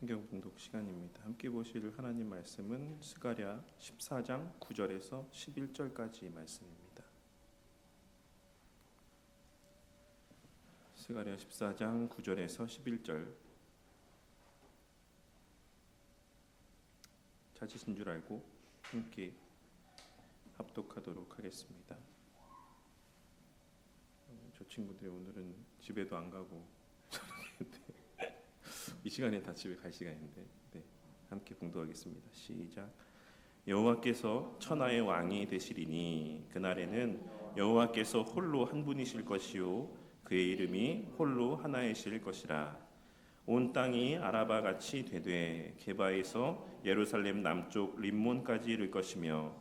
성경 봉독 시간입니다. 함께 보실 하나님 말씀은 스가랴 14장 9절에서 11절까지 말씀입니다. 스가랴 14장 9절에서 11절. 찾으신 줄 알고 함께 합독하도록 하겠습니다. 저 친구들이 오늘은 집에도 안 가고 이 시간에 다 집에 갈 시간인데 함께 봉독하겠습니다. 시작. 여호와께서 천하의 왕이 되시리니 그날에는 여호와께서 홀로 한 분이실 것이요 그의 이름이 홀로 하나이실 것이라. 온 땅이 아라바 같이 되되 게바에서 예루살렘 남쪽 림몬까지 이를 것이며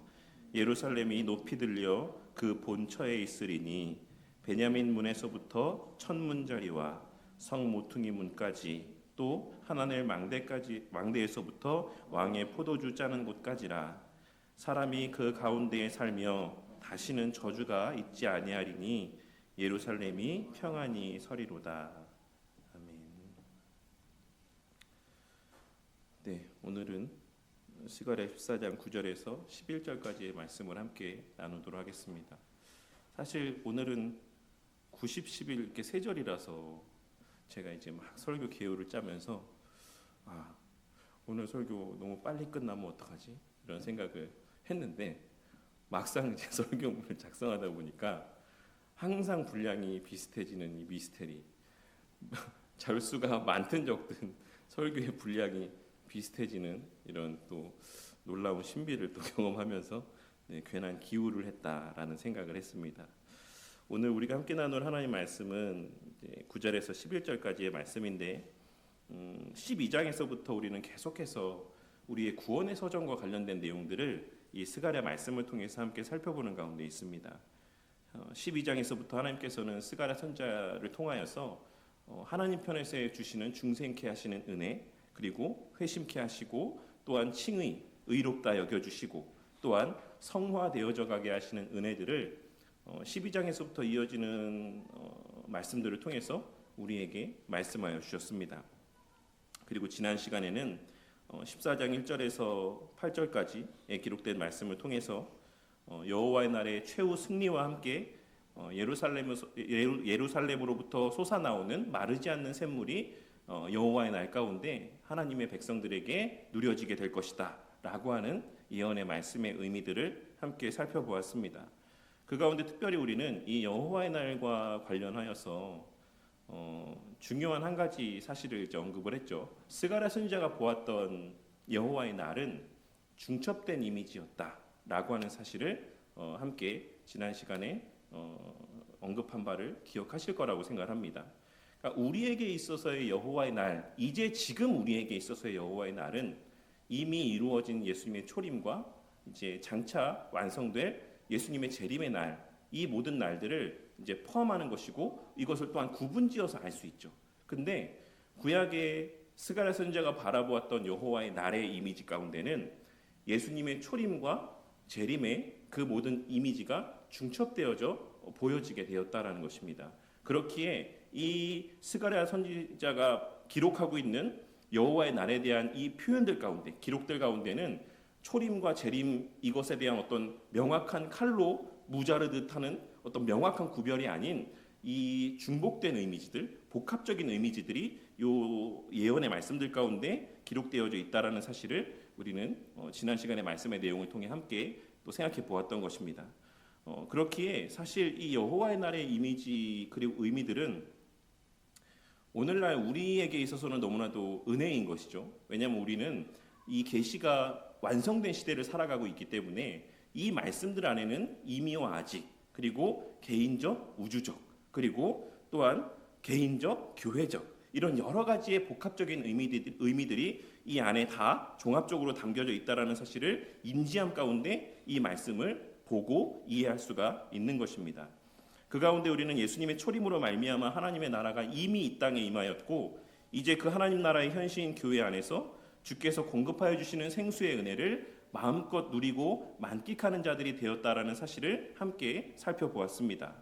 예루살렘이 높이 들려 그 본처에 있으리니 베냐민 문에서부터 천문자리와 성 모퉁이 문까지 또 하나넬 망대에서부터 왕의 포도주 짜는 곳까지라. 사람이 그 가운데에 살며 다시는 저주가 있지 아니하리니 예루살렘이 평안히 서리로다. 아멘. 네, 오늘은 스가랴 14장 9절에서 11절까지의 말씀을 함께 나누도록 하겠습니다. 사실 오늘은 90, 11 이렇게 세 절이라서 제가 이제 막 설교 개요를 짜면서 오늘 설교 너무 빨리 끝나면 어떡하지? 이런 생각을 했는데 막상 이제 설교문을 작성하다 보니까 항상 분량이 비슷해지는 이 미스테리. 자료수가 많든 적든 설교의 분량이 비슷해지는 이런 또 놀라운 신비를 또 경험하면서 괜한 기우를 했다라는 생각을 했습니다. 오늘 우리가 함께 나눌 하나님 말씀은 9절에서 11절까지의 말씀인데 12장에서부터 우리는 계속해서 우리의 구원의 서정과 관련된 내용들을 이 스가랴 말씀을 통해서 함께 살펴보는 가운데 있습니다. 12장에서부터 하나님께서는 스가랴 선지자를 통하여서 하나님 편에서 주시는 중생케 하시는 은혜, 그리고 회심케 하시고 또한 칭의, 의롭다 여겨주시고 또한 성화되어져 가게 하시는 은혜들을 12장에서부터 이어지는 말씀들을 통해서 우리에게 말씀하여 주셨습니다. 그리고 지난 시간에는 14장 1절에서 8절까지에 기록된 말씀을 통해서 여호와의 날의 최후 승리와 함께 예루살렘으로부터 솟아나오는 마르지 않는 샘물이 여호와의 날 가운데 하나님의 백성들에게 누려지게 될 것이다 라고 하는 예언의 말씀의 의미들을 함께 살펴보았습니다. 그 가운데 특별히 우리는 이 여호와의 날과 관련하여서 중요한 한 가지 사실을 이제 언급을 했죠. 스가랴 선지자가 보았던 여호와의 날은 중첩된 이미지였다라고 하는 사실을 함께 지난 시간에 언급한 바를 기억하실 거라고 생각합니다. 그러니까 우리에게 있어서의 여호와의 날, 이제 지금 우리에게 있어서의 여호와의 날은 이미 이루어진 예수님의 초림과 이제 장차 완성될 예수님의 재림의 날, 이 모든 날들을 이제 포함하는 것이고 이것을 또한 구분지어서 알 수 있죠. 근데 구약의 스가랴 선지자가 바라보았던 여호와의 날의 이미지 가운데는 예수님의 초림과 재림의 그 모든 이미지가 중첩되어져 보여지게 되었다라는 것입니다. 그렇기에 이 스가랴 선지자가 기록하고 있는 여호와의 날에 대한 이 표현들 가운데, 기록들 가운데는 초림과 재림 이것에 대한 어떤 명확한 칼로 무자르듯 하는 어떤 명확한 구별이 아닌 이 중복된 의미지들, 복합적인 의미지들이 요 예언의 말씀들 가운데 기록되어져 있다라는 사실을 우리는 지난 시간의 말씀의 내용을 통해 함께 또 생각해 보았던 것입니다. 그렇기에 사실 이 여호와의 날의 이미지 그리고 의미들은 오늘날 우리에게 있어서는 너무나도 은혜인 것이죠. 왜냐하면 우리는 이 계시가 완성된 시대를 살아가고 있기 때문에 이 말씀들 안에는 이미와 아직, 그리고 개인적, 우주적, 그리고 또한 개인적, 교회적 이런 여러 가지의 복합적인 의미들이 이 안에 다 종합적으로 담겨져 있다라는 사실을 인지함 가운데 이 말씀을 보고 이해할 수가 있는 것입니다. 그 가운데 우리는 예수님의 초림으로 말미암아 하나님의 나라가 이미 이 땅에 임하였고 이제 그 하나님 나라의 현시인 교회 안에서 주께서 공급하여 주시는 생수의 은혜를 마음껏 누리고 만끽하는 자들이 되었다라는 사실을 함께 살펴보았습니다.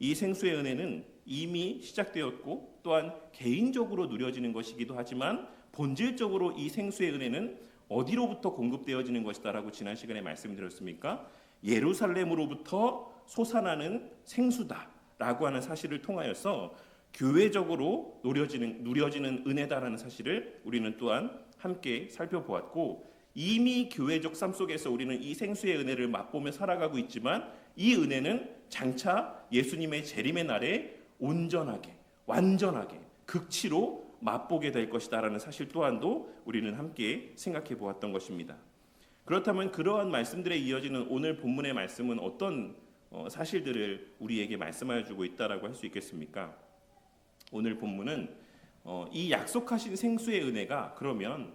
이 생수의 은혜는 이미 시작되었고 또한 개인적으로 누려지는 것이기도 하지만 본질적으로 이 생수의 은혜는 어디로부터 공급되어지는 것이다라고 지난 시간에 말씀드렸습니까? 예루살렘으로부터 솟아나는 생수다라고 하는 사실을 통하여서 교회적으로 누려지는 은혜다라는 사실을 우리는 또한 함께 살펴보았고, 이미 교회적 삶 속에서 우리는 이 생수의 은혜를 맛보며 살아가고 있지만 이 은혜는 장차 예수님의 재림의 날에 온전하게, 완전하게, 극치로 맛보게 될 것이다라는 사실 또한도 우리는 함께 생각해 보았던 것입니다. 그렇다면 그러한 말씀들에 이어지는 오늘 본문의 말씀은 어떤 사실들을 우리에게 말씀하여 주고 있다라고 할 수 있겠습니까? 오늘 본문은 이 약속하신 생수의 은혜가 그러면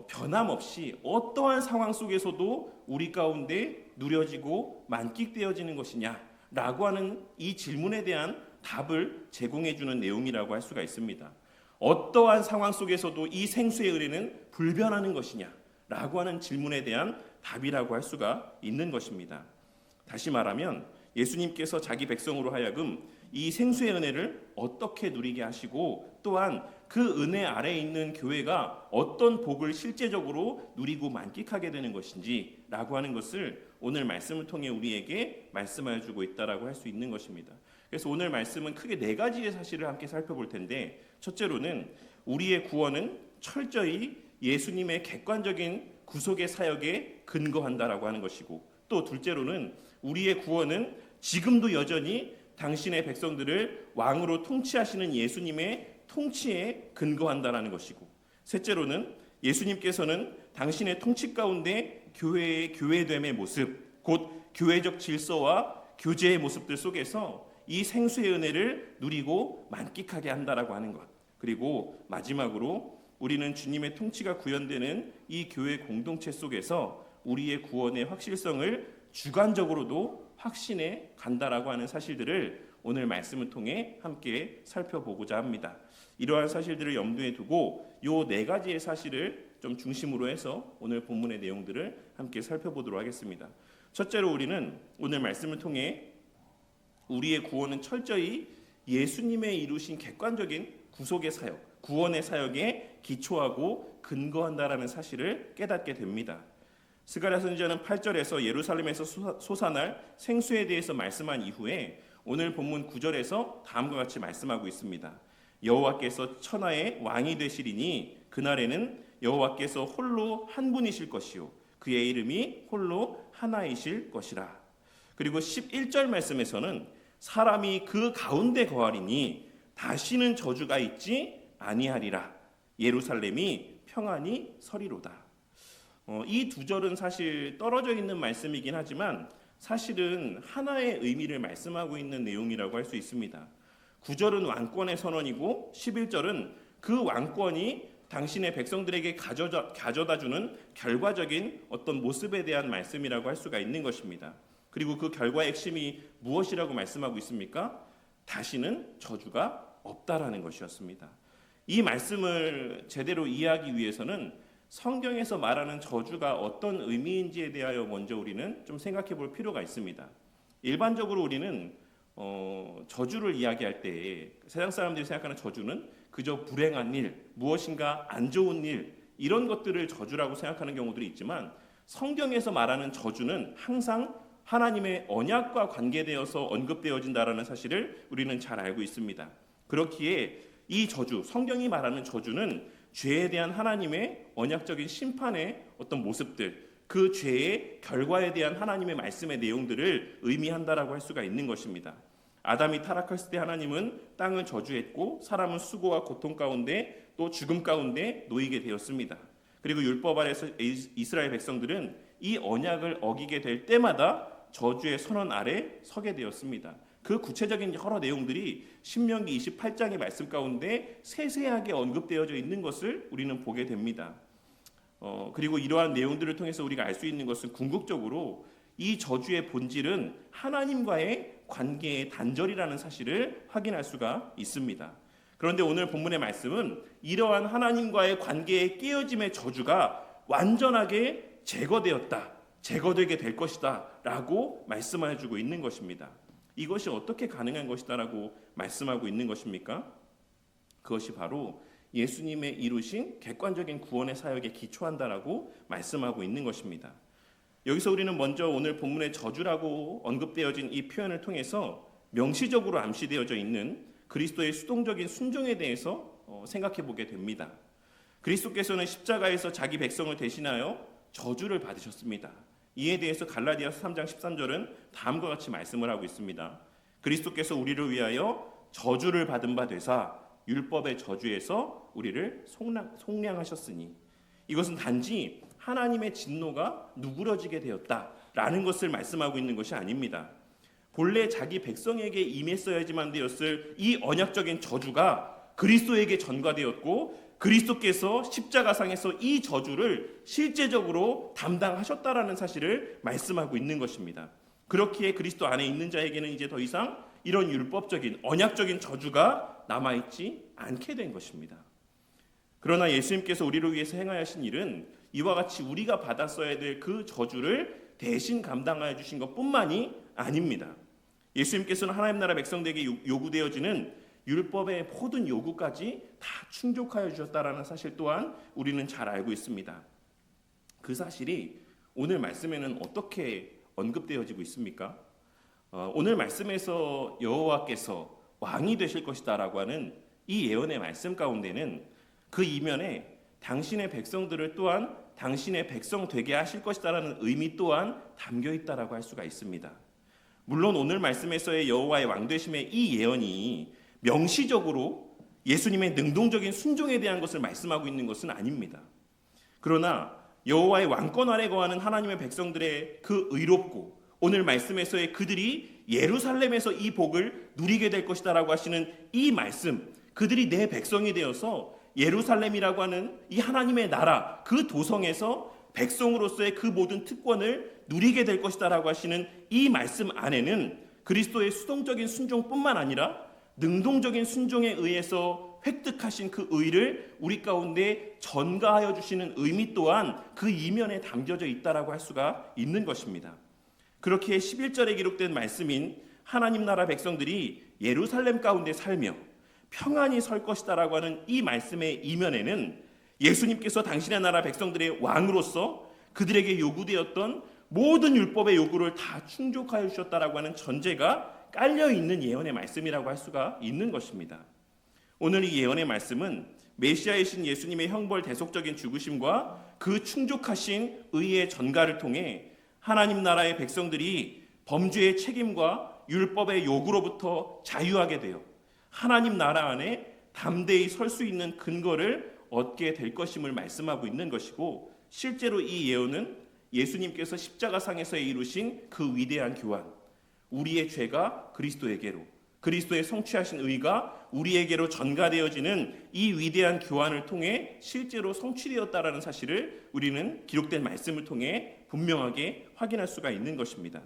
변함없이 어떠한 상황 속에서도 우리 가운데 누려지고 만끽되어지는 것이냐라고 하는 이 질문에 대한 답을 제공해 주는 내용이라고 할 수가 있습니다. 어떠한 상황 속에서도 이 생수의 은혜는 불변하는 것이냐라고 하는 질문에 대한 답이라고 할 수가 있는 것입니다. 다시 말하면 예수님께서 자기 백성으로 하여금 이 생수의 은혜를 어떻게 누리게 하시고, 또한 그 은혜 아래에 있는 교회가 어떤 복을 실제적으로 누리고 만끽하게 되는 것인지 라고 하는 것을 오늘 말씀을 통해 우리에게 말씀하여 주고 있다라고 할 수 있는 것입니다. 그래서 오늘 말씀은 크게 네 가지의 사실을 함께 살펴볼 텐데, 첫째로는 우리의 구원은 철저히 예수님의 객관적인 구속의 사역에 근거한다라고 하는 것이고, 또 둘째로는 우리의 구원은 지금도 여전히 당신의 백성들을 왕으로 통치하시는 예수님의 통치에 근거한다라는 것이고, 셋째로는 예수님께서는 당신의 통치 가운데 교회의 교회됨의 모습, 곧 교회적 질서와 교제의 모습들 속에서 이 생수의 은혜를 누리고 만끽하게 한다라고 하는 것. 그리고 마지막으로 우리는 주님의 통치가 구현되는 이 교회 공동체 속에서 우리의 구원의 확실성을 주관적으로도 확신해 간다라고 하는 사실들을 오늘 말씀을 통해 함께 살펴보고자 합니다. 이러한 사실들을 염두에 두고 요 네 가지의 사실을 좀 중심으로 해서 오늘 본문의 내용들을 함께 살펴보도록 하겠습니다. 첫째로 우리는 오늘 말씀을 통해 우리의 구원은 철저히 예수님의 이루신 객관적인 구속의 사역, 구원의 사역에 기초하고 근거한다라는 사실을 깨닫게 됩니다. 스가랴 선지자는 8절에서 예루살렘에서 솟아날 생수에 대해서 말씀한 이후에 오늘 본문 9절에서 다음과 같이 말씀하고 있습니다. 여호와께서 천하의 왕이 되시리니 그날에는 여호와께서 홀로 한 분이실 것이요 그의 이름이 홀로 하나이실 것이라. 그리고 11절 말씀에서는 사람이 그 가운데 거하리니 다시는 저주가 있지 아니하리라. 예루살렘이 평안히 서리로다. 이 두 절은 사실 떨어져 있는 말씀이긴 하지만 사실은 하나의 의미를 말씀하고 있는 내용이라고 할 수 있습니다. 9절은 왕권의 선언이고 11절은 그 왕권이 당신의 백성들에게 가져다주는 결과적인 어떤 모습에 대한 말씀이라고 할 수가 있는 것입니다. 그리고 그 결과의 핵심이 무엇이라고 말씀하고 있습니까? 다시는 저주가 없다라는 것이었습니다. 이 말씀을 제대로 이해하기 위해서는 성경에서 말하는 저주가 어떤 의미인지에 대하여 먼저 우리는 좀 생각해 볼 필요가 있습니다. 일반적으로 우리는 저주를 이야기할 때 세상 사람들이 생각하는 저주는 그저 불행한 일, 무엇인가 안 좋은 일, 이런 것들을 저주라고 생각하는 경우들이 있지만 성경에서 말하는 저주는 항상 하나님의 언약과 관계되어서 언급되어진다라는 사실을 우리는 잘 알고 있습니다. 그렇기에 이 저주, 성경이 말하는 저주는 죄에 대한 하나님의 언약적인 심판의 어떤 모습들, 그 죄의 결과에 대한 하나님의 말씀의 내용들을 의미한다라고 할 수가 있는 것입니다. 아담이 타락했을 때 하나님은 땅을 저주했고 사람은 수고와 고통 가운데 또 죽음 가운데 놓이게 되었습니다. 그리고 율법 아래서 이스라엘 백성들은 이 언약을 어기게 될 때마다 저주의 선언 아래 서게 되었습니다. 그 구체적인 여러 내용들이 신명기 28장의 말씀 가운데 세세하게 언급되어져 있는 것을 우리는 보게 됩니다. 그리고 이러한 내용들을 통해서 우리가 알 수 있는 것은 궁극적으로 이 저주의 본질은 하나님과의 관계의 단절이라는 사실을 확인할 수가 있습니다. 그런데 오늘 본문의 말씀은 이러한 하나님과의 관계의 깨어짐의 저주가 완전하게 제거되게 될 것이다 라고 말씀해 주고 있는 것입니다. 이것이 어떻게 가능한 것이다라고 말씀하고 있는 것입니까? 그것이 바로 예수님의 이루신 객관적인 구원의 사역에 기초한다라고 말씀하고 있는 것입니다. 여기서 우리는 먼저 오늘 본문의 저주라고 언급되어진 이 표현을 통해서 명시적으로 암시되어져 있는 그리스도의 수동적인 순종에 대해서 생각해 보게 됩니다. 그리스도께서는 십자가에서 자기 백성을 대신하여 저주를 받으셨습니다. 이에 대해서 갈라디아서 3장 13절은 다음과 같이 말씀을 하고 있습니다. 그리스도께서 우리를 위하여 저주를 받은 바 되사 율법의 저주에서 우리를 속량하셨으니, 이것은 단지 하나님의 진노가 누그러지게 되었다라는 것을 말씀하고 있는 것이 아닙니다. 본래 자기 백성에게 임했어야지만 되었을 이 언약적인 저주가 그리스도에게 전가되었고, 그리스도께서 십자가상에서 이 저주를 실제적으로 담당하셨다라는 사실을 말씀하고 있는 것입니다. 그렇기에 그리스도 안에 있는 자에게는 이제 더 이상 이런 율법적인 언약적인 저주가 남아있지 않게 된 것입니다. 그러나 예수님께서 우리를 위해서 행하신 일은 이와 같이 우리가 받았어야 될 그 저주를 대신 감당하여 주신 것뿐만이 아닙니다. 예수님께서는 하나님 나라 백성들에게 요구되어지는 율법의 모든 요구까지 다 충족하여 주셨다라는 사실 또한 우리는 잘 알고 있습니다. 그 사실이 오늘 말씀에는 어떻게 언급되어지고 있습니까? 오늘 말씀에서 여호와께서 왕이 되실 것이다라고 하는 이 예언의 말씀 가운데는 그 이면에 당신의 백성들을 또한 당신의 백성 되게 하실 것이다라는 의미 또한 담겨 있다라고 할 수가 있습니다. 물론 오늘 말씀에서의 여호와의 왕 되심의 이 예언이 명시적으로 예수님의 능동적인 순종에 대한 것을 말씀하고 있는 것은 아닙니다. 그러나 여호와의 왕권 아래 거하는 하나님의 백성들의 그 의롭고 오늘 말씀에서의 그들이 예루살렘에서 이 복을 누리게 될 것이다라고 하시는 이 말씀, 그들이 내 백성이 되어서 예루살렘이라고 하는 이 하나님의 나라 그 도성에서 백성으로서의 그 모든 특권을 누리게 될 것이다라고 하시는 이 말씀 안에는 그리스도의 수동적인 순종뿐만 아니라 능동적인 순종에 의해서 획득하신 그 의를 우리 가운데 전가하여 주시는 의미 또한 그 이면에 담겨져 있다라고 할 수가 있는 것입니다. 그렇게 11절에 기록된 말씀인 하나님 나라 백성들이 예루살렘 가운데 살며 평안히 설 것이다라고 하는 이 말씀의 이면에는 예수님께서 당신의 나라 백성들의 왕으로서 그들에게 요구되었던 모든 율법의 요구를 다 충족하여 주셨다라고 하는 전제가 깔려 있는 예언의 말씀이라고 할 수가 있는 것입니다. 오늘 이 예언의 말씀은 메시아이신 예수님의 형벌 대속적인 죽으심과 그 충족하신 의의 전가를 통해 하나님 나라의 백성들이 범죄의 책임과 율법의 요구로부터 자유하게 되어 하나님 나라 안에 담대히 설 수 있는 근거를 얻게 될 것임을 말씀하고 있는 것이고, 실제로 이 예언은 예수님께서 십자가상에서 이루신 그 위대한 교환, 우리의 죄가 그리스도에게로, 그리스도의 성취하신 의가 우리에게로 전가되어지는 이 위대한 교환을 통해 실제로 성취되었다라는 사실을 우리는 기록된 말씀을 통해 분명하게 확인할 수가 있는 것입니다.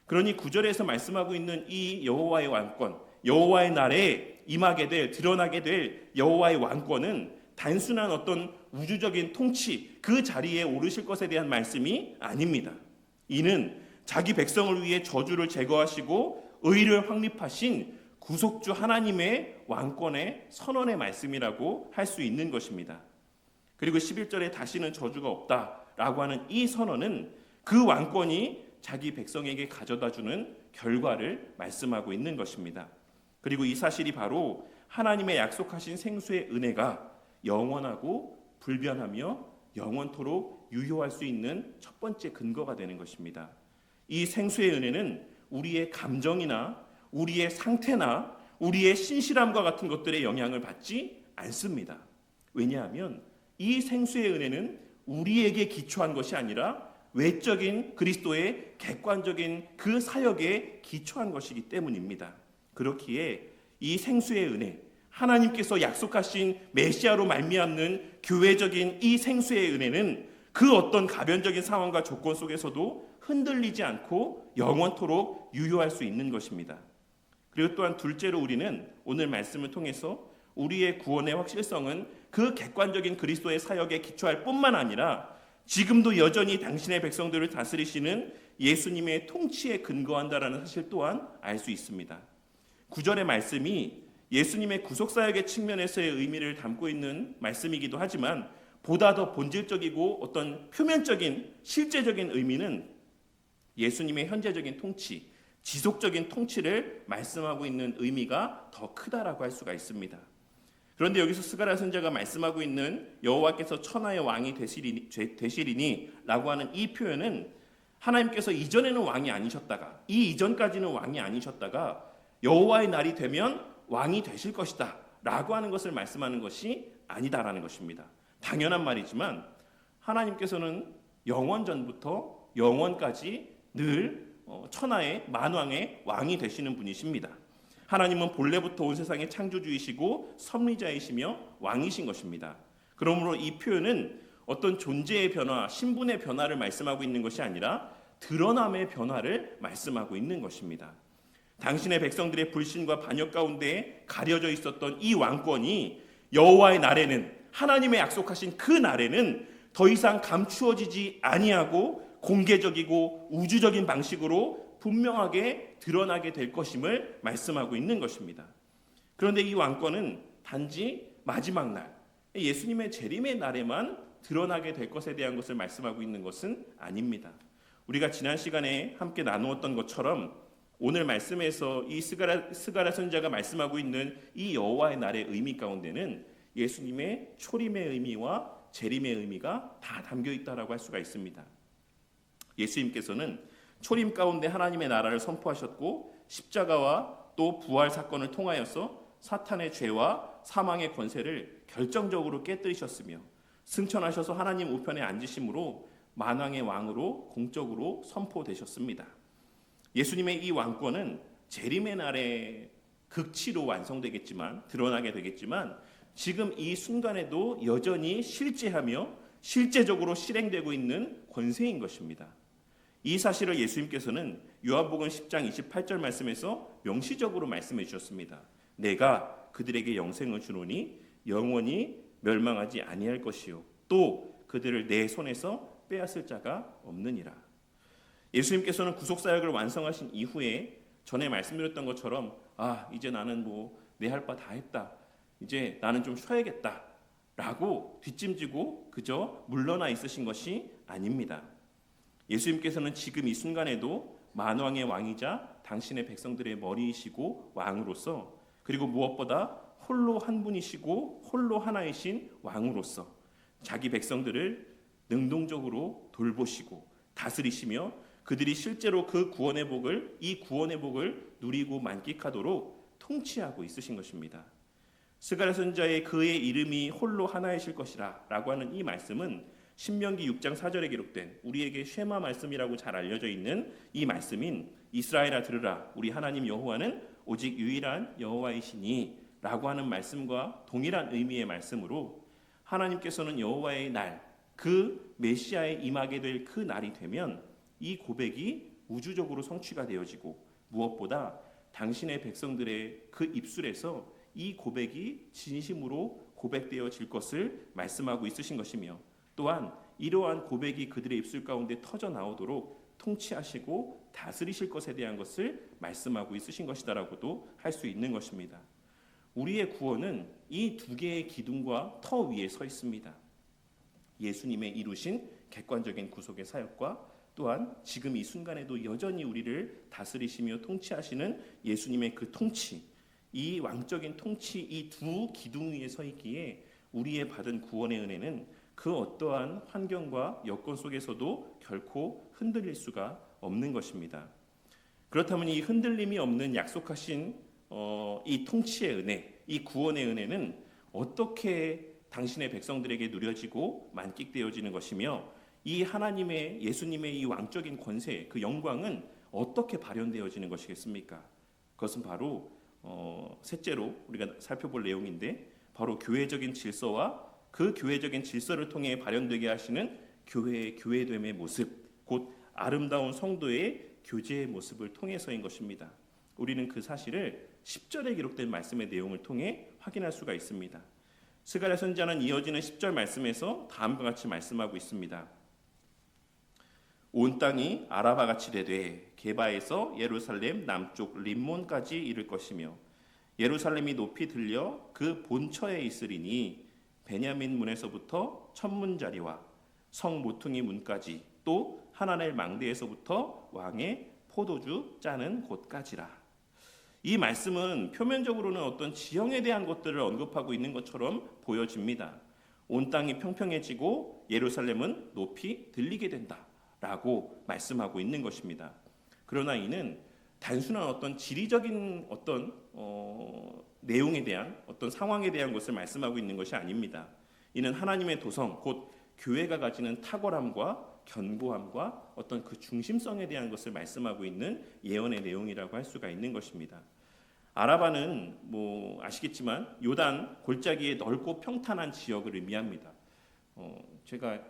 그러니 9절에서 말씀하고 있는 이 여호와의 왕권, 여호와의 날에 임하게 될, 드러나게 될 여호와의 왕권은 단순한 어떤 우주적인 통치, 그 자리에 오르실 것에 대한 말씀이 아닙니다. 이는 자기 백성을 위해 저주를 제거하시고 의를 확립하신 구속주 하나님의 왕권의 선언의 말씀이라고 할 수 있는 것입니다. 그리고 11절에 다시는 저주가 없다라고 하는 이 선언은 그 왕권이 자기 백성에게 가져다주는 결과를 말씀하고 있는 것입니다. 그리고 이 사실이 바로 하나님의 약속하신 생수의 은혜가 영원하고 불변하며 영원토록 유효할 수 있는 첫 번째 근거가 되는 것입니다. 이 생수의 은혜는 우리의 감정이나 우리의 상태나 우리의 신실함과 같은 것들의 영향을 받지 않습니다. 왜냐하면 이 생수의 은혜는 우리에게 기초한 것이 아니라 외적인 그리스도의 객관적인 그 사역에 기초한 것이기 때문입니다. 그렇기에 이 생수의 은혜, 하나님께서 약속하신 메시아로 말미암는 교회적인 이 생수의 은혜는 그 어떤 가변적인 상황과 조건 속에서도 흔들리지 않고 영원토록 유효할 수 있는 것입니다. 그리고 또한 둘째로 우리는 오늘 말씀을 통해서 우리의 구원의 확실성은 그 객관적인 그리스도의 사역에 기초할 뿐만 아니라 지금도 여전히 당신의 백성들을 다스리시는 예수님의 통치에 근거한다라는 사실 또한 알 수 있습니다. 9절의 말씀이 예수님의 구속사역의 측면에서의 의미를 담고 있는 말씀이기도 하지만 보다 더 본질적이고 어떤 표면적인 실제적인 의미는 예수님의 현재적인 통치, 지속적인 통치를 말씀하고 있는 의미가 더 크다라고 할 수가 있습니다. 그런데 여기서 스가랴 선지자가 말씀하고 있는 여호와께서 천하의 왕이 되시리니 라고 하는 이 표현은 하나님께서 이전에는 왕이 아니셨다가 이 이전까지는 왕이 아니셨다가 여호와의 날이 되면 왕이 되실 것이다 라고 하는 것을 말씀하는 것이 아니다라는 것입니다. 당연한 말이지만 하나님께서는 영원 전부터 영원까지 늘 천하의 만왕의 왕이 되시는 분이십니다. 하나님은 본래부터 온 세상의 창조주이시고 섭리자이시며 왕이신 것입니다. 그러므로 이 표현은 어떤 존재의 변화, 신분의 변화를 말씀하고 있는 것이 아니라 드러남의 변화를 말씀하고 있는 것입니다. 당신의 백성들의 불신과 반역 가운데 가려져 있었던 이 왕권이 여호와의 날에는, 하나님의 약속하신 그 날에는 더 이상 감추어지지 아니하고 공개적이고 우주적인 방식으로 분명하게 드러나게 될 것임을 말씀하고 있는 것입니다. 그런데 이 왕권은 단지 마지막 날, 예수님의 재림의 날에만 드러나게 될 것에 대한 것을 말씀하고 있는 것은 아닙니다. 우리가 지난 시간에 함께 나누었던 것처럼 오늘 말씀에서 이 스가랴 선지자가 말씀하고 있는 이 여호와의 날의 의미 가운데는 예수님의 초림의 의미와 재림의 의미가 다 담겨 있다라고 할 수가 있습니다. 예수님께서는 초림 가운데 하나님의 나라를 선포하셨고 십자가와 또 부활 사건을 통하여서 사탄의 죄와 사망의 권세를 결정적으로 깨뜨리셨으며 승천하셔서 하나님 우편에 앉으심으로 만왕의 왕으로 공적으로 선포되셨습니다. 예수님의 이 왕권은 재림의 날에 극치로 완성되겠지만, 드러나게 되겠지만 지금 이 순간에도 여전히 실제하며 실제적으로 실행되고 있는 권세인 것입니다. 이 사실을 예수님께서는 요한복음 10장 28절 말씀에서 명시적으로 말씀해 주셨습니다. 내가 그들에게 영생을 주노니 영원히 멸망하지 아니할 것이요 또 그들을 내 손에서 빼앗을 자가 없느니라. 예수님께서는 구속사역을 완성하신 이후에 전에 말씀드렸던 것처럼 이제 나는 내 할 바 다 했다, 이제 나는 좀 쉬어야겠다 라고 뒷짐지고 그저 물러나 있으신 것이 아닙니다. 예수님께서는 지금 이 순간에도 만왕의 왕이자 당신의 백성들의 머리이시고 왕으로서, 그리고 무엇보다 홀로 한 분이시고 홀로 하나이신 왕으로서 자기 백성들을 능동적으로 돌보시고 다스리시며 그들이 실제로 그 구원의 복을, 이 구원의 복을 누리고 만끽하도록 통치하고 있으신 것입니다. 스가랴 선지자의 그의 이름이 홀로 하나이실 것이라 라고 하는 이 말씀은 신명기 6장 4절에 기록된 우리에게 쉐마 말씀이라고 잘 알려져 있는 이 말씀인 이스라엘아 들으라 우리 하나님 여호와는 오직 유일한 여호와이시니 라고 하는 말씀과 동일한 의미의 말씀으로 하나님께서는 여호와의 날, 그 메시아에 임하게 될 그 날이 되면 이 고백이 우주적으로 성취가 되어지고 무엇보다 당신의 백성들의 그 입술에서 이 고백이 진심으로 고백되어질 것을 말씀하고 있으신 것이며 또한 이러한 고백이 그들의 입술 가운데 터져 나오도록 통치하시고 다스리실 것에 대한 것을 말씀하고 있으신 것이다라고도 할 수 있는 것입니다. 우리의 구원은 이 두 개의 기둥과 터 위에 서 있습니다. 예수님의 이루신 객관적인 구속의 사역과 또한 지금 이 순간에도 여전히 우리를 다스리시며 통치하시는 예수님의 그 통치, 이 왕적인 통치, 이 두 기둥 위에 서 있기에 우리의 받은 구원의 은혜는 그 어떠한 환경과 여건 속에서도 결코 흔들릴 수가 없는 것입니다. 그렇다면 이 흔들림이 없는 약속하신 이 통치의 은혜, 이 구원의 은혜는 어떻게 당신의 백성들에게 누려지고 만끽되어지는 것이며 이 하나님의, 예수님의 이 왕적인 권세, 그 영광은 어떻게 발현되어지는 것이겠습니까? 그것은 바로 셋째로 우리가 살펴볼 내용인데 바로 교회적인 질서와 그 교회적인 질서를 통해 발현되게 하시는 교회의 교회됨의 모습, 곧 아름다운 성도의 교제의 모습을 통해서인 것입니다. 우리는 그 사실을 10절에 기록된 말씀의 내용을 통해 확인할 수가 있습니다. 스가랴 선지자는 이어지는 10절 말씀에서 다음과 같이 말씀하고 있습니다. 온 땅이 아라바같이 되되 게바에서 예루살렘 남쪽 림몬까지 이를 것이며 예루살렘이 높이 들려 그 본처에 있으리니 베냐민 문에서부터 천문자리와 성 모퉁이 문까지 또 하나넬 망대에서부터 왕의 포도주 짜는 곳까지라. 이 말씀은 표면적으로는 어떤 지형에 대한 것들을 언급하고 있는 것처럼 보여집니다. 온 땅이 평평해지고 예루살렘은 높이 들리게 된다라고 말씀하고 있는 것입니다. 그러나 이는 단순한 어떤 지리적인 어떤 내용에 대한 어떤 상황에 대한 것을 말씀하고 있는 것이 아닙니다. 이는 하나님의 도성 곧 교회가 가지는 탁월함과 견고함과 어떤 그 중심성에 대한 것을 말씀하고 있는 예언의 내용이라고 할 수가 있는 것입니다. 아라바는 아시겠지만 요단 골짜기의 넓고 평탄한 지역을 의미합니다. 제가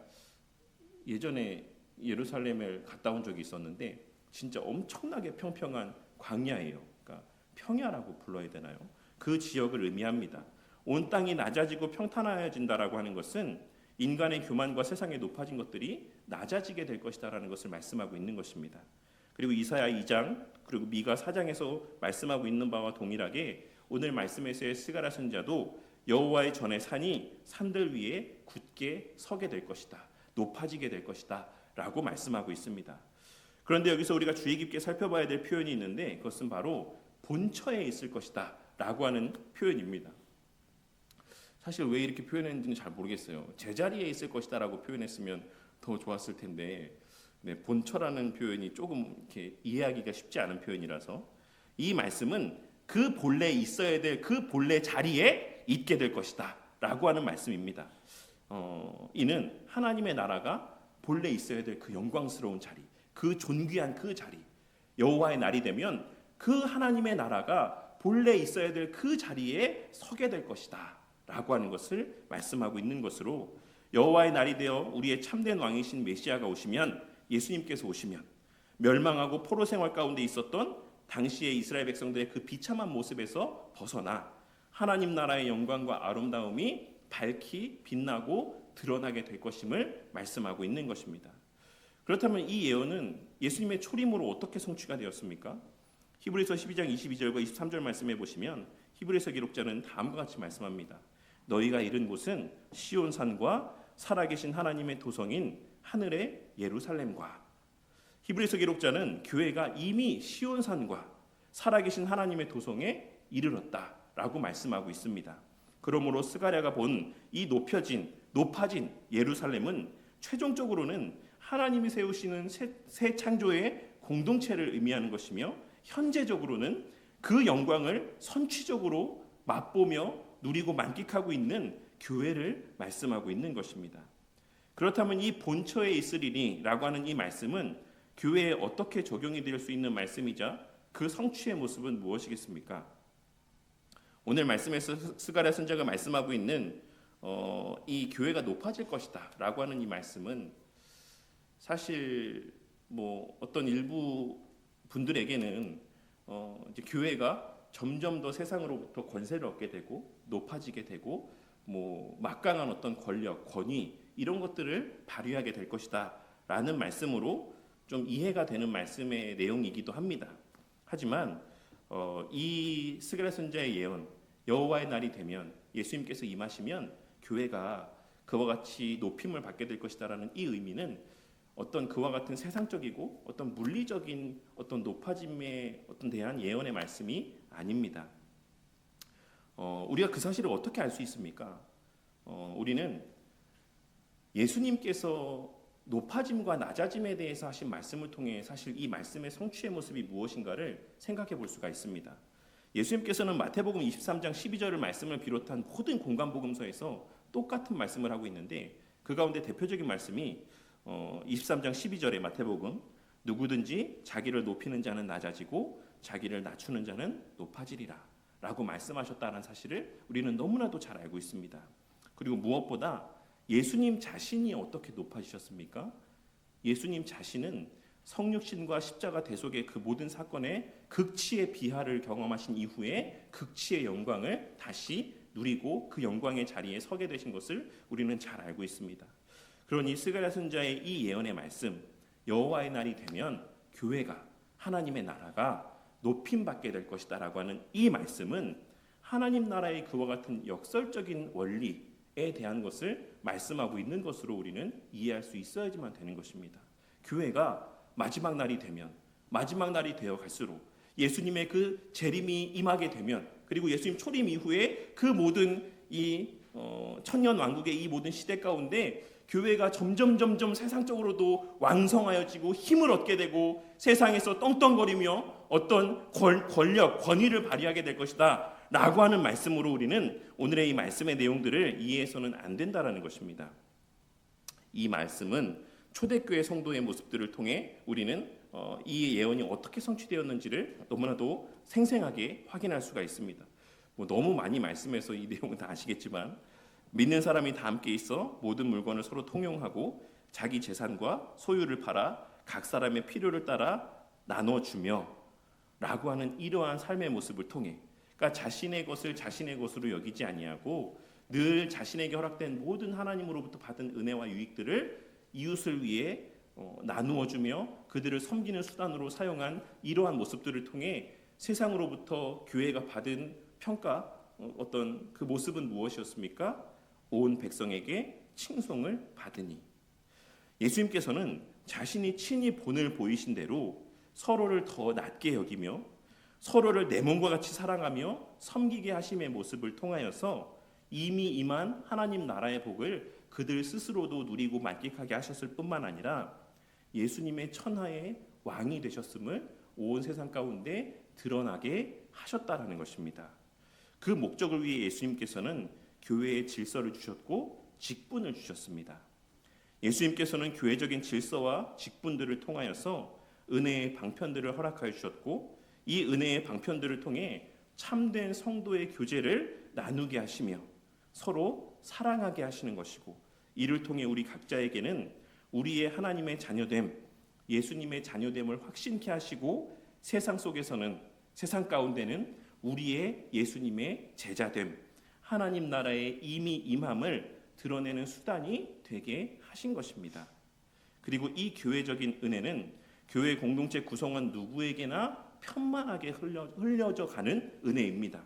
예전에 예루살렘을 갔다 온 적이 있었는데 진짜 엄청나게 평평한 광야예요. 그러니까 평야라고 불러야 되나요? 그 지역을 의미합니다. 온 땅이 낮아지고 평탄해진다라고 하는 것은 인간의 교만과 세상에 높아진 것들이 낮아지게 될 것이다라는 것을 말씀하고 있는 것입니다. 그리고 이사야 2장 그리고 미가 4장에서 말씀하고 있는 바와 동일하게 오늘 말씀에서의 스가랴 선지자도 여호와의 전의 산이 산들 위에 굳게 서게 될 것이다. 높아지게 될 것이다 라고 말씀하고 있습니다. 그런데 여기서 우리가 주의 깊게 살펴봐야 될 표현이 있는데 그것은 바로 본처에 있을 것이다 라고 하는 표현입니다. 사실 왜 이렇게 표현했는지는 잘 모르겠어요. 제자리에 있을 것이다 라고 표현했으면 더 좋았을 텐데 본처라는 표현이 조금 이렇게 이해하기가 쉽지 않은 표현이라서 이 말씀은 그 본래 있어야 될 그 본래 자리에 있게 될 것이다 라고 하는 말씀입니다. 이는 하나님의 나라가 본래 있어야 될 그 영광스러운 자리, 그 존귀한 그 자리, 여호와의 날이 되면 그 하나님의 나라가 본래 있어야 될 그 자리에 서게 될 것이다 라고 하는 것을 말씀하고 있는 것으로 여호와의 날이 되어 우리의 참된 왕이신 메시아가 오시면, 예수님께서 오시면 멸망하고 포로 생활 가운데 있었던 당시의 이스라엘 백성들의 그 비참한 모습에서 벗어나 하나님 나라의 영광과 아름다움이 밝히 빛나고 드러나게 될 것임을 말씀하고 있는 것입니다. 그렇다면 이 예언은 예수님의 초림으로 어떻게 성취가 되었습니까? 히브리서 12장 22절과 23절 말씀해 보시면 히브리서 기록자는 다음과 같이 말씀합니다. 너희가 이른 곳은 시온산과 살아계신 하나님의 도성인 하늘의 예루살렘과. 히브리서 기록자는 교회가 이미 시온산과 살아계신 하나님의 도성에 이르렀다라고 말씀하고 있습니다. 그러므로 스가랴가 본 이 높아진 예루살렘은 최종적으로는 하나님이 세우시는 새 창조의 공동체를 의미하는 것이며 현재적으로는 그 영광을 선취적으로 맛보며 누리고 만끽하고 있는 교회를 말씀하고 있는 것입니다. 그렇다면 이 본처에 있으리니 라고 하는 이 말씀은 교회에 어떻게 적용이 될 수 있는 말씀이자 그 성취의 모습은 무엇이겠습니까? 오늘 말씀에서 스가랴 선지자가 말씀하고 있는 이 교회가 높아질 것이다 라고 하는 이 말씀은 사실 어떤 일부 분들에게는 이제 교회가 점점 더 세상으로부터 권세를 얻게 되고 높아지게 되고 막강한 어떤 권력, 권위 이런 것들을 발휘하게 될 것이다 라는 말씀으로 좀 이해가 되는 말씀의 내용이기도 합니다. 하지만 이 스가랴 선지자의 예언, 여호와의 날이 되면 예수님께서 임하시면 교회가 그와 같이 높임을 받게 될 것이다라는 이 의미는 어떤 그와 같은 세상적이고 어떤 물리적인 어떤 높아짐에 대한 예언의 말씀이 아닙니다. 우리가 그 사실을 어떻게 알 수 있습니까? 우리는 예수님께서 높아짐과 낮아짐에 대해서 하신 말씀을 통해 사실 이 말씀의 성취의 모습이 무엇인가를 생각해 볼 수가 있습니다. 예수님께서는 마태복음 23장 12절을 말씀을 비롯한 모든 공간복음서에서 똑같은 말씀을 하고 있는데 그 가운데 대표적인 말씀이 23장 12절의 마태복음, 누구든지 자기를 높이는 자는 낮아지고 자기를 낮추는 자는 높아지리라 라고 말씀하셨다는 사실을 우리는 너무나도 잘 알고 있습니다. 그리고 무엇보다 예수님 자신이 어떻게 높아지셨습니까? 예수님 자신은 성육신과 십자가 대속의 그 모든 사건의 극치의 비하를 경험하신 이후에 극치의 영광을 다시 누리고 그 영광의 자리에 서게 되신 것을 우리는 잘 알고 있습니다. 그러니 스가랴 선지자의 이 예언의 말씀, 여호와의 날이 되면 교회가, 하나님의 나라가 높임받게 될 것이다 라고 하는 이 말씀은 하나님 나라의 그와 같은 역설적인 원리에 대한 것을 말씀하고 있는 것으로 우리는 이해할 수 있어야지만 되는 것입니다. 교회가 마지막 날이 되면, 마지막 날이 되어 갈수록 예수님의 그 재림이 임하게 되면, 그리고 예수님 초림 이후에 그 모든 이 천년 왕국의 이 모든 시대 가운데 교회가 점점 세상적으로도 왕성하여지고 힘을 얻게 되고 세상에서 떵떵거리며 어떤 권력, 권위를 발휘하게 될 것이다 라고 하는 말씀으로 우리는 오늘의 이 말씀의 내용들을 이해해서는 안 된다라는 것입니다. 이 말씀은 초대교회 성도의 모습들을 통해 우리는 이 예언이 어떻게 성취되었는지를 너무나도 생생하게 확인할 수가 있습니다. 너무 많이 말씀해서 이 내용은 다 아시겠지만, 믿는 사람이 다 함께 있어 모든 물건을 서로 통용하고 자기 재산과 소유를 팔아 각 사람의 필요를 따라 나눠주며 라고 하는 이러한 삶의 모습을 통해, 그러니까 자신의 것을 자신의 것으로 여기지 아니하고 늘 자신에게 허락된 모든 하나님으로부터 받은 은혜와 유익들을 이웃을 위해 나누어주며 그들을 섬기는 수단으로 사용한 이러한 모습들을 통해 세상으로부터 교회가 받은 평가, 어떤 그 모습은 무엇이었습니까? 온 백성에게 칭송을 받으니. 예수님께서는 자신이 친히 본을 보이신 대로 서로를 더 낮게 여기며 서로를 내 몸과 같이 사랑하며 섬기게 하심의 모습을 통하여서 이미 임한 하나님 나라의 복을 그들 스스로도 누리고 만끽하게 하셨을 뿐만 아니라 예수님의 천하의 왕이 되셨음을 온 세상 가운데 드러나게 하셨다라는 것입니다. 그 목적을 위해 예수님께서는 교회의 질서를 주셨고 직분을 주셨습니다. 예수님께서는 교회적인 질서와 직분들을 통하여서 은혜의 방편들을 허락하여 주셨고 이 은혜의 방편들을 통해 참된 성도의 교제를 나누게 하시며 서로 사랑하게 하시는 것이고, 이를 통해 우리 각자에게는 우리의 하나님의 자녀됨, 예수님의 자녀됨을 확신케 하시고 세상 속에서는, 세상 가운데는 우리의 예수님의 제자됨, 하나님 나라의 이미 임함을 드러내는 수단이 되게 하신 것입니다. 그리고 이 교회적인 은혜는 교회 공동체 구성원 누구에게나 편만하게 흘려져 가는 은혜입니다.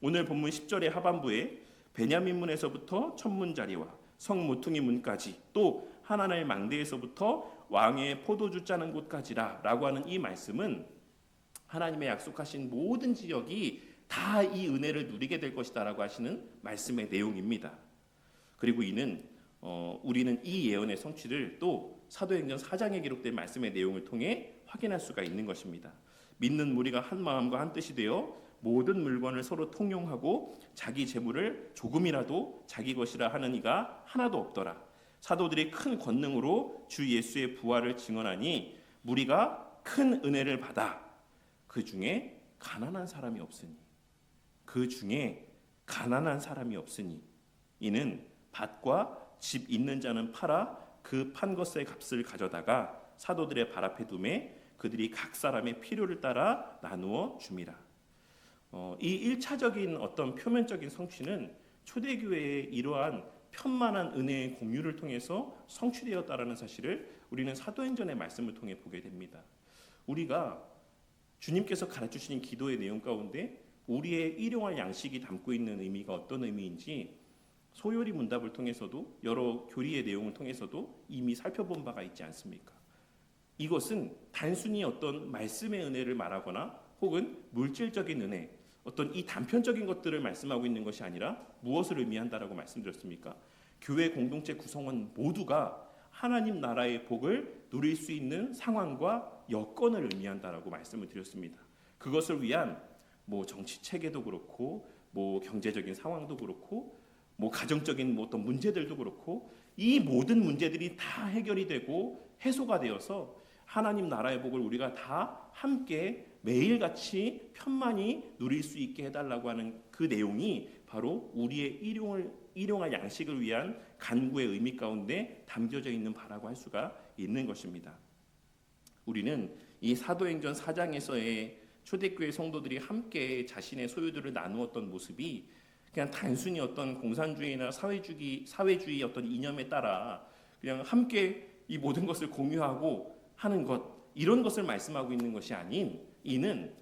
오늘 본문 10절의 하반부에 베냐민 문에서부터 천문자리와 성모퉁이 문까지, 또 하나나엘 망대에서부터 왕의 포도주 짜는 곳까지라 라고 하는 이 말씀은 하나님의 약속하신 모든 지역이 다 이 은혜를 누리게 될 것이다 라고 하시는 말씀의 내용입니다. 그리고 우리는 이 예언의 성취를 또 사도행전 4장에 기록된 말씀의 내용을 통해 확인할 수가 있는 것입니다. 믿는 무리가 한 마음과 한 뜻이 되어 모든 물건을 서로 통용하고 자기 재물을 조금이라도 자기 것이라 하는 이가 하나도 없더라. 사도들이 큰 권능으로 주 예수의 부활을 증언하니 무리가 큰 은혜를 받아 그 중에 가난한 사람이 없으니, 그 중에 가난한 사람이 없으니 이는 밭과 집 있는 자는 팔아 그 판 것의 값을 가져다가 사도들의 발 앞에 두매 그들이 각 사람의 필요를 따라 나누어 줌이라. 이 1차적인 어떤 표면적인 성취는 초대교회의 이러한 편만한 은혜의 공유를 통해서 성취되었다라는 사실을 우리는 사도행전의 말씀을 통해 보게 됩니다. 우리가 주님께서 가르치신 기도의 내용 가운데 우리의 일용할 양식이 담고 있는 의미가 어떤 의미인지 소요리 문답을 통해서도 여러 교리의 내용을 통해서도 이미 살펴본 바가 있지 않습니까? 이것은 단순히 어떤 말씀의 은혜를 말하거나 혹은 물질적인 은혜, 어떤 이 단편적인 것들을 말씀하고 있는 것이 아니라 무엇을 의미한다라고 말씀드렸습니까? 교회 공동체 구성원 모두가 하나님 나라의 복을 누릴 수 있는 상황과 여건을 의미한다라고 말씀을 드렸습니다. 그것을 위한 정치 체계도 그렇고 경제적인 상황도 그렇고 가정적인 어떤 문제들도 그렇고 이 모든 문제들이 다 해결이 되고 해소가 되어서 하나님 나라의 복을 우리가 다 함께 매일같이 편만히 누릴 수 있게 해달라고 하는 그 내용이 바로 우리의 일용할 양식을 위한 간구의 의미 가운데 담겨져 있는 바라고 할 수가 있는 것입니다. 우리는 이 사도행전 4장에서의 초대교회 성도들이 함께 자신의 소유들을 나누었던 모습이 그냥 단순히 어떤 공산주의나 사회주의 어떤 이념에 따라 그냥 함께 이 모든 것을 공유하고 하는 것, 이런 것을 말씀하고 있는 것이 아닌, 이는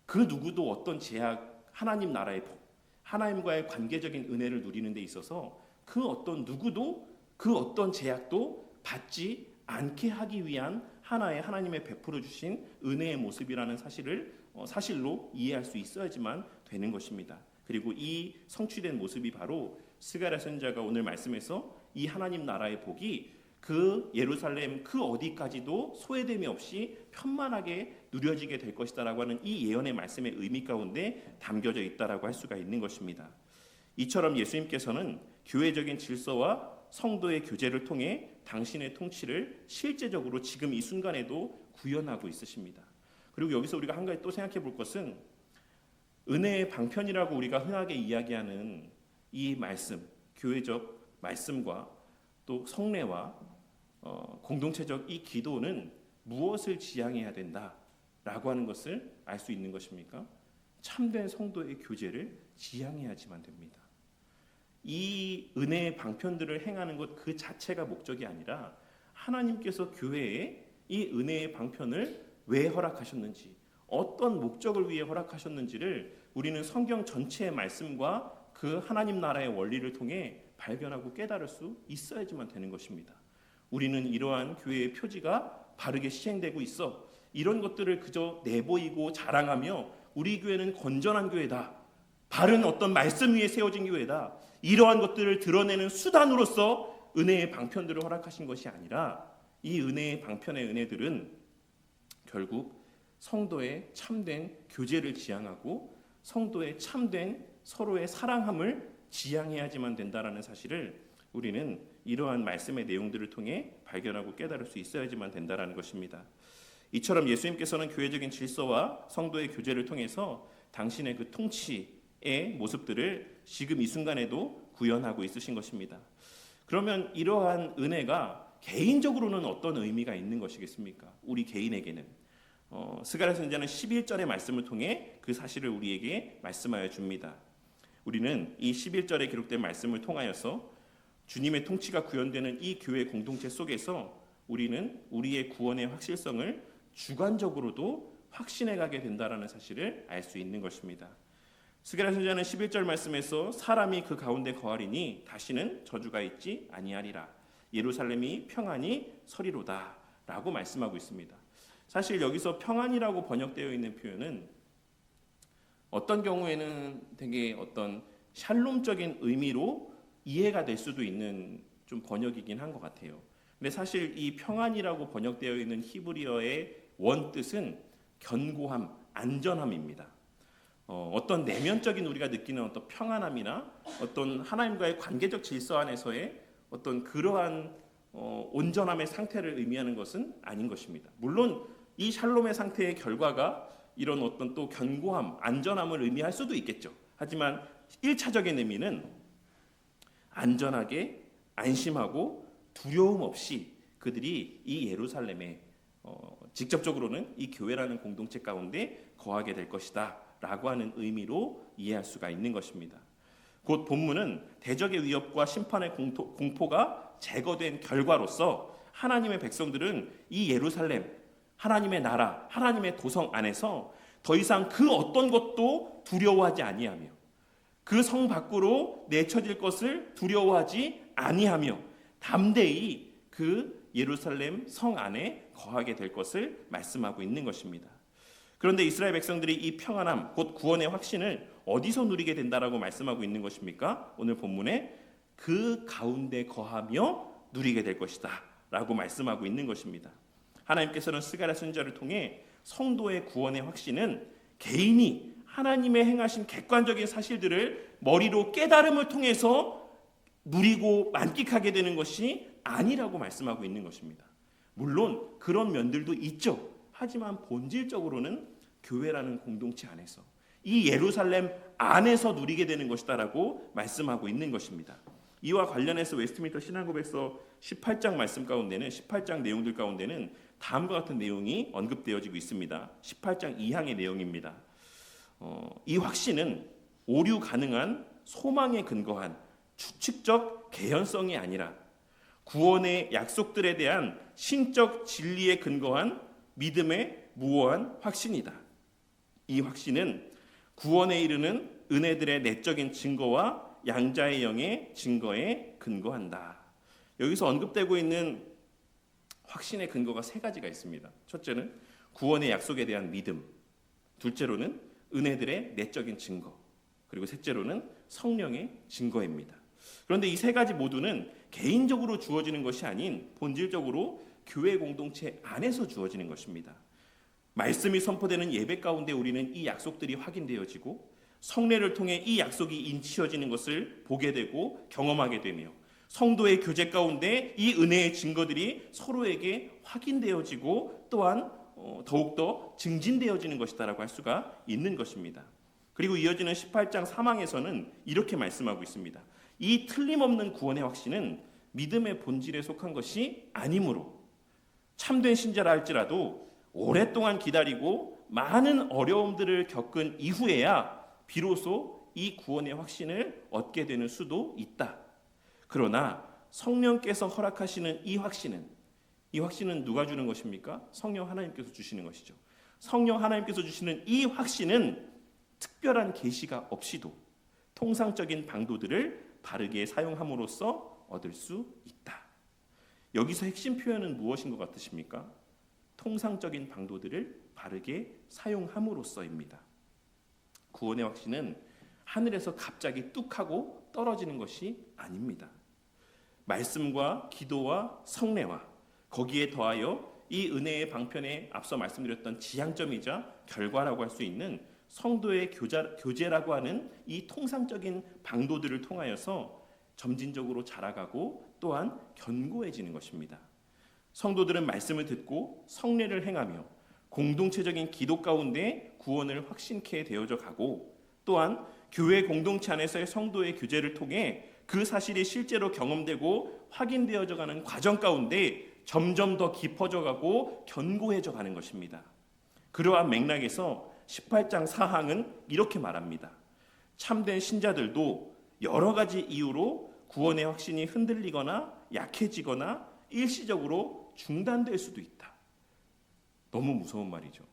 그 누구도 어떤 제약 하나님 나라의 복, 하나님과의 관계적인 은혜를 누리는 데 있어서 그 어떤 누구도 그 어떤 제약도 받지 않게 하기 위한 하나의 하나님의 베풀어 주신 은혜의 모습이라는 사실로 이해할 수 있어야지만 되는 것입니다. 그리고 이 성취된 모습이 바로 스가랴 선지자가 오늘 말씀에서 이 하나님 나라의 복이 그 예루살렘 그 어디까지도 소외됨이 없이 편만하게 누려지게 될 것이다라고 하는 이 예언의 말씀의 의미 가운데 담겨져 있다라고 할 수가 있는 것입니다. 이처럼 예수님께서는 교회적인 질서와 성도의 교제를 통해 당신의 통치를 실제적으로 지금 이 순간에도 구현하고 있으십니다. 그리고 여기서 우리가 한 가지 또 생각해 볼 것은 은혜의 방편이라고 우리가 흔하게 이야기하는 이 말씀, 교회적 말씀과 또 성례와 공동체적 이 기도는 무엇을 지향해야 된다라고 하는 것을 알 수 있는 것입니까? 참된 성도의 교제를 지향해야지만 됩니다. 이 은혜의 방편들을 행하는 것 그 자체가 목적이 아니라 하나님께서 교회에 이 은혜의 방편을 왜 허락하셨는지, 어떤 목적을 위해 허락하셨는지를 우리는 성경 전체의 말씀과 그 하나님 나라의 원리를 통해 발견하고 깨달을 수 있어야지만 되는 것입니다. 우리는 이러한 교회의 표지가 바르게 시행되고 있어, 이런 것들을 그저 내보이고 자랑하며 우리 교회는 건전한 교회다, 바른 어떤 말씀 위에 세워진 교회다, 이러한 것들을 드러내는 수단으로서 은혜의 방편들을 허락하신 것이 아니라 이 은혜의 방편의 은혜들은 결국 성도의 참된 교제를 지향하고 성도의 참된 서로의 사랑함을 지향해야지만 된다라는 사실을 우리는 이러한 말씀의 내용들을 통해 발견하고 깨달을 수 있어야지만 된다라는 것입니다. 이처럼 예수님께서는 교회적인 질서와 성도의 교제를 통해서 당신의 그 통치의 모습들을 지금 이 순간에도 구현하고 있으신 것입니다. 그러면 이러한 은혜가 개인적으로는 어떤 의미가 있는 것이겠습니까? 우리 개인에게는 스가랴 선지자는 11절의 말씀을 통해 그 사실을 우리에게 말씀하여 줍니다. 우리는 이 11절에 기록된 말씀을 통하여서 주님의 통치가 구현되는 이 교회 공동체 속에서 우리는 우리의 구원의 확실성을 주관적으로도 확신해 가게 된다라는 사실을 알 수 있는 것입니다. 스가랴 선지자는 11절 말씀에서 사람이 그 가운데 거하리니 다시는 저주가 있지 아니하리라, 예루살렘이 평안히 서리로다 라고 말씀하고 있습니다. 사실 여기서 평안이라고 번역되어 있는 표현은 어떤 경우에는 되게 어떤 샬롬적인 의미로 이해가 될 수도 있는 좀 번역이긴 한 것 같아요. 근데 사실 이 평안이라고 번역되어 있는 히브리어의 원뜻은 견고함, 안전함입니다. 어떤 내면적인 우리가 느끼는 어떤 평안함이나 어떤 하나님과의 관계적 질서 안에서의 어떤 그러한 온전함의 상태를 의미하는 것은 아닌 것입니다. 물론 이 샬롬의 상태의 결과가 이런 어떤 또 견고함, 안전함을 의미할 수도 있겠죠. 하지만 1차적인 의미는 안전하게, 안심하고 두려움 없이 그들이 이 예루살렘에 직접적으로는 이 교회라는 공동체 가운데 거하게 될 것이다 라고 하는 의미로 이해할 수가 있는 것입니다. 곧 본문은 대적의 위협과 심판의 공포가 제거된 결과로서 하나님의 백성들은 이 예루살렘, 하나님의 나라, 하나님의 도성 안에서 더 이상 그 어떤 것도 두려워하지 아니하며 그 성 밖으로 내쳐질 것을 두려워하지 아니하며 담대히 그 예루살렘 성 안에 거하게 될 것을 말씀하고 있는 것입니다. 그런데 이스라엘 백성들이 이 평안함, 곧 구원의 확신을 어디서 누리게 된다라고 말씀하고 있는 것입니까? 오늘 본문에 그 가운데 거하며 누리게 될 것이다 라고 말씀하고 있는 것입니다. 하나님께서는 스가랴 선지자를 통해 성도의 구원의 확신은 개인이 하나님의 행하신 객관적인 사실들을 머리로 깨달음을 통해서 누리고 만끽하게 되는 것이 아니라고 말씀하고 있는 것입니다. 물론 그런 면들도 있죠. 하지만 본질적으로는 교회라는 공동체 안에서 이 예루살렘 안에서 누리게 되는 것이다라고 말씀하고 있는 것입니다. 이와 관련해서 웨스트민스터 신앙고백서 18장 말씀 가운데는 18장 내용들 가운데는 다음과 같은 내용이 언급되어지고 있습니다. 18장 2항의 내용입니다. 이 확신은 오류 가능한 소망에 근거한 추측적 개연성이 아니라 구원의 약속들에 대한 신적 진리에 근거한 믿음의 무오한 확신이다. 이 확신은 구원에 이르는 은혜들의 내적인 증거와 양자의 영의 증거에 근거한다. 여기서 언급되고 있는 확신의 근거가 세 가지가 있습니다. 첫째는 구원의 약속에 대한 믿음, 둘째로는 은혜들의 내적인 증거, 그리고 셋째로는 성령의 증거입니다. 그런데 이 세 가지 모두는 개인적으로 주어지는 것이 아닌 본질적으로 교회 공동체 안에서 주어지는 것입니다. 말씀이 선포되는 예배 가운데 우리는 이 약속들이 확인되어지고 성례를 통해 이 약속이 인치어지는 것을 보게 되고 경험하게 되며 성도의 교제 가운데 이 은혜의 증거들이 서로에게 확인되어지고 또한 더욱더 증진되어지는 것이다라고 할 수가 있는 것입니다. 그리고 이어지는 18장 3항에서는 이렇게 말씀하고 있습니다. 이 틀림없는 구원의 확신은 믿음의 본질에 속한 것이 아니므로 참된 신자라 할지라도 오랫동안 기다리고 많은 어려움들을 겪은 이후에야 비로소 이 구원의 확신을 얻게 되는 수도 있다. 그러나 성령께서 허락하시는 이 확신은 누가 주는 것입니까? 성령 하나님께서 주시는 것이죠. 성령 하나님께서 주시는 이 확신은 특별한 계시가 없이도 통상적인 방도들을 바르게 사용함으로써 얻을 수 있다. 여기서 핵심 표현은 무엇인 것 같으십니까? 통상적인 방도들을 바르게 사용함으로써입니다. 구원의 확신은 하늘에서 갑자기 뚝 하고 떨어지는 것이 아닙니다. 말씀과 기도와 성례와 거기에 더하여 이 은혜의 방편에 앞서 말씀드렸던 지향점이자 결과라고 할 수 있는 성도의 교제라고 하는 이 통상적인 방도들을 통하여서 점진적으로 자라가고 또한 견고해지는 것입니다. 성도들은 말씀을 듣고 성례를 행하며 공동체적인 기도 가운데 구원을 확신케 되어져 가고 또한 교회 공동체 안에서의 성도의 교제를 통해 그 사실이 실제로 경험되고 확인되어져 가는 과정 가운데 점점 더 깊어져 가고 견고해져 가는 것입니다. 그러한 맥락에서 18장 4항은 이렇게 말합니다. 참된 신자들도 여러 가지 이유로 구원의 확신이 흔들리거나 약해지거나 일시적으로 중단될 수도 있다. 너무 무서운 말이죠.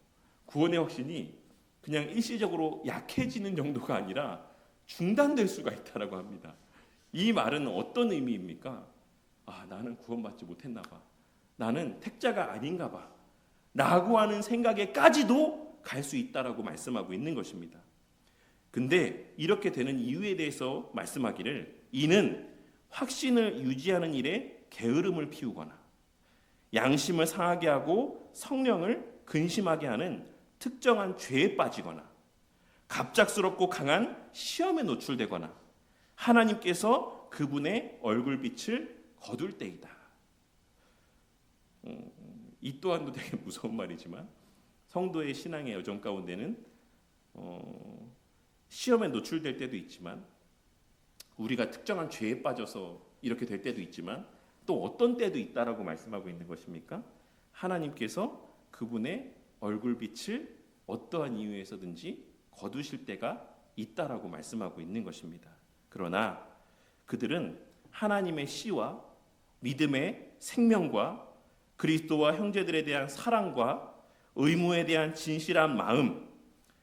구원의 확신이 그냥 일시적으로 약해지는 정도가 아니라 중단될 수가 있다라고 합니다. 이 말은 어떤 의미입니까? 나는 구원받지 못했나 봐. 나는 택자가 아닌가 봐. 라고 하는 생각에까지도 갈 수 있다라고 말씀하고 있는 것입니다. 근데 이렇게 되는 이유에 대해서 말씀하기를 이는 확신을 유지하는 일에 게으름을 피우거나 양심을 상하게 하고 성령을 근심하게 하는 특정한 죄에 빠지거나 갑작스럽고 강한 시험에 노출되거나 하나님께서 그분의 얼굴빛을 거둘 때이다. 이 또한도 되게 무서운 말이지만 성도의 신앙의 여정 가운데는 시험에 노출될 때도 있지만 우리가 특정한 죄에 빠져서 이렇게 될 때도 있지만 또 어떤 때도 있다라고 말씀하고 있는 것입니까? 하나님께서 그분의 얼굴빛을 어떠한 이유에서든지 거두실 때가 있다라고 말씀하고 있는 것입니다. 그러나 그들은 하나님의 씨와 믿음의 생명과 그리스도와 형제들에 대한 사랑과 의무에 대한 진실한 마음,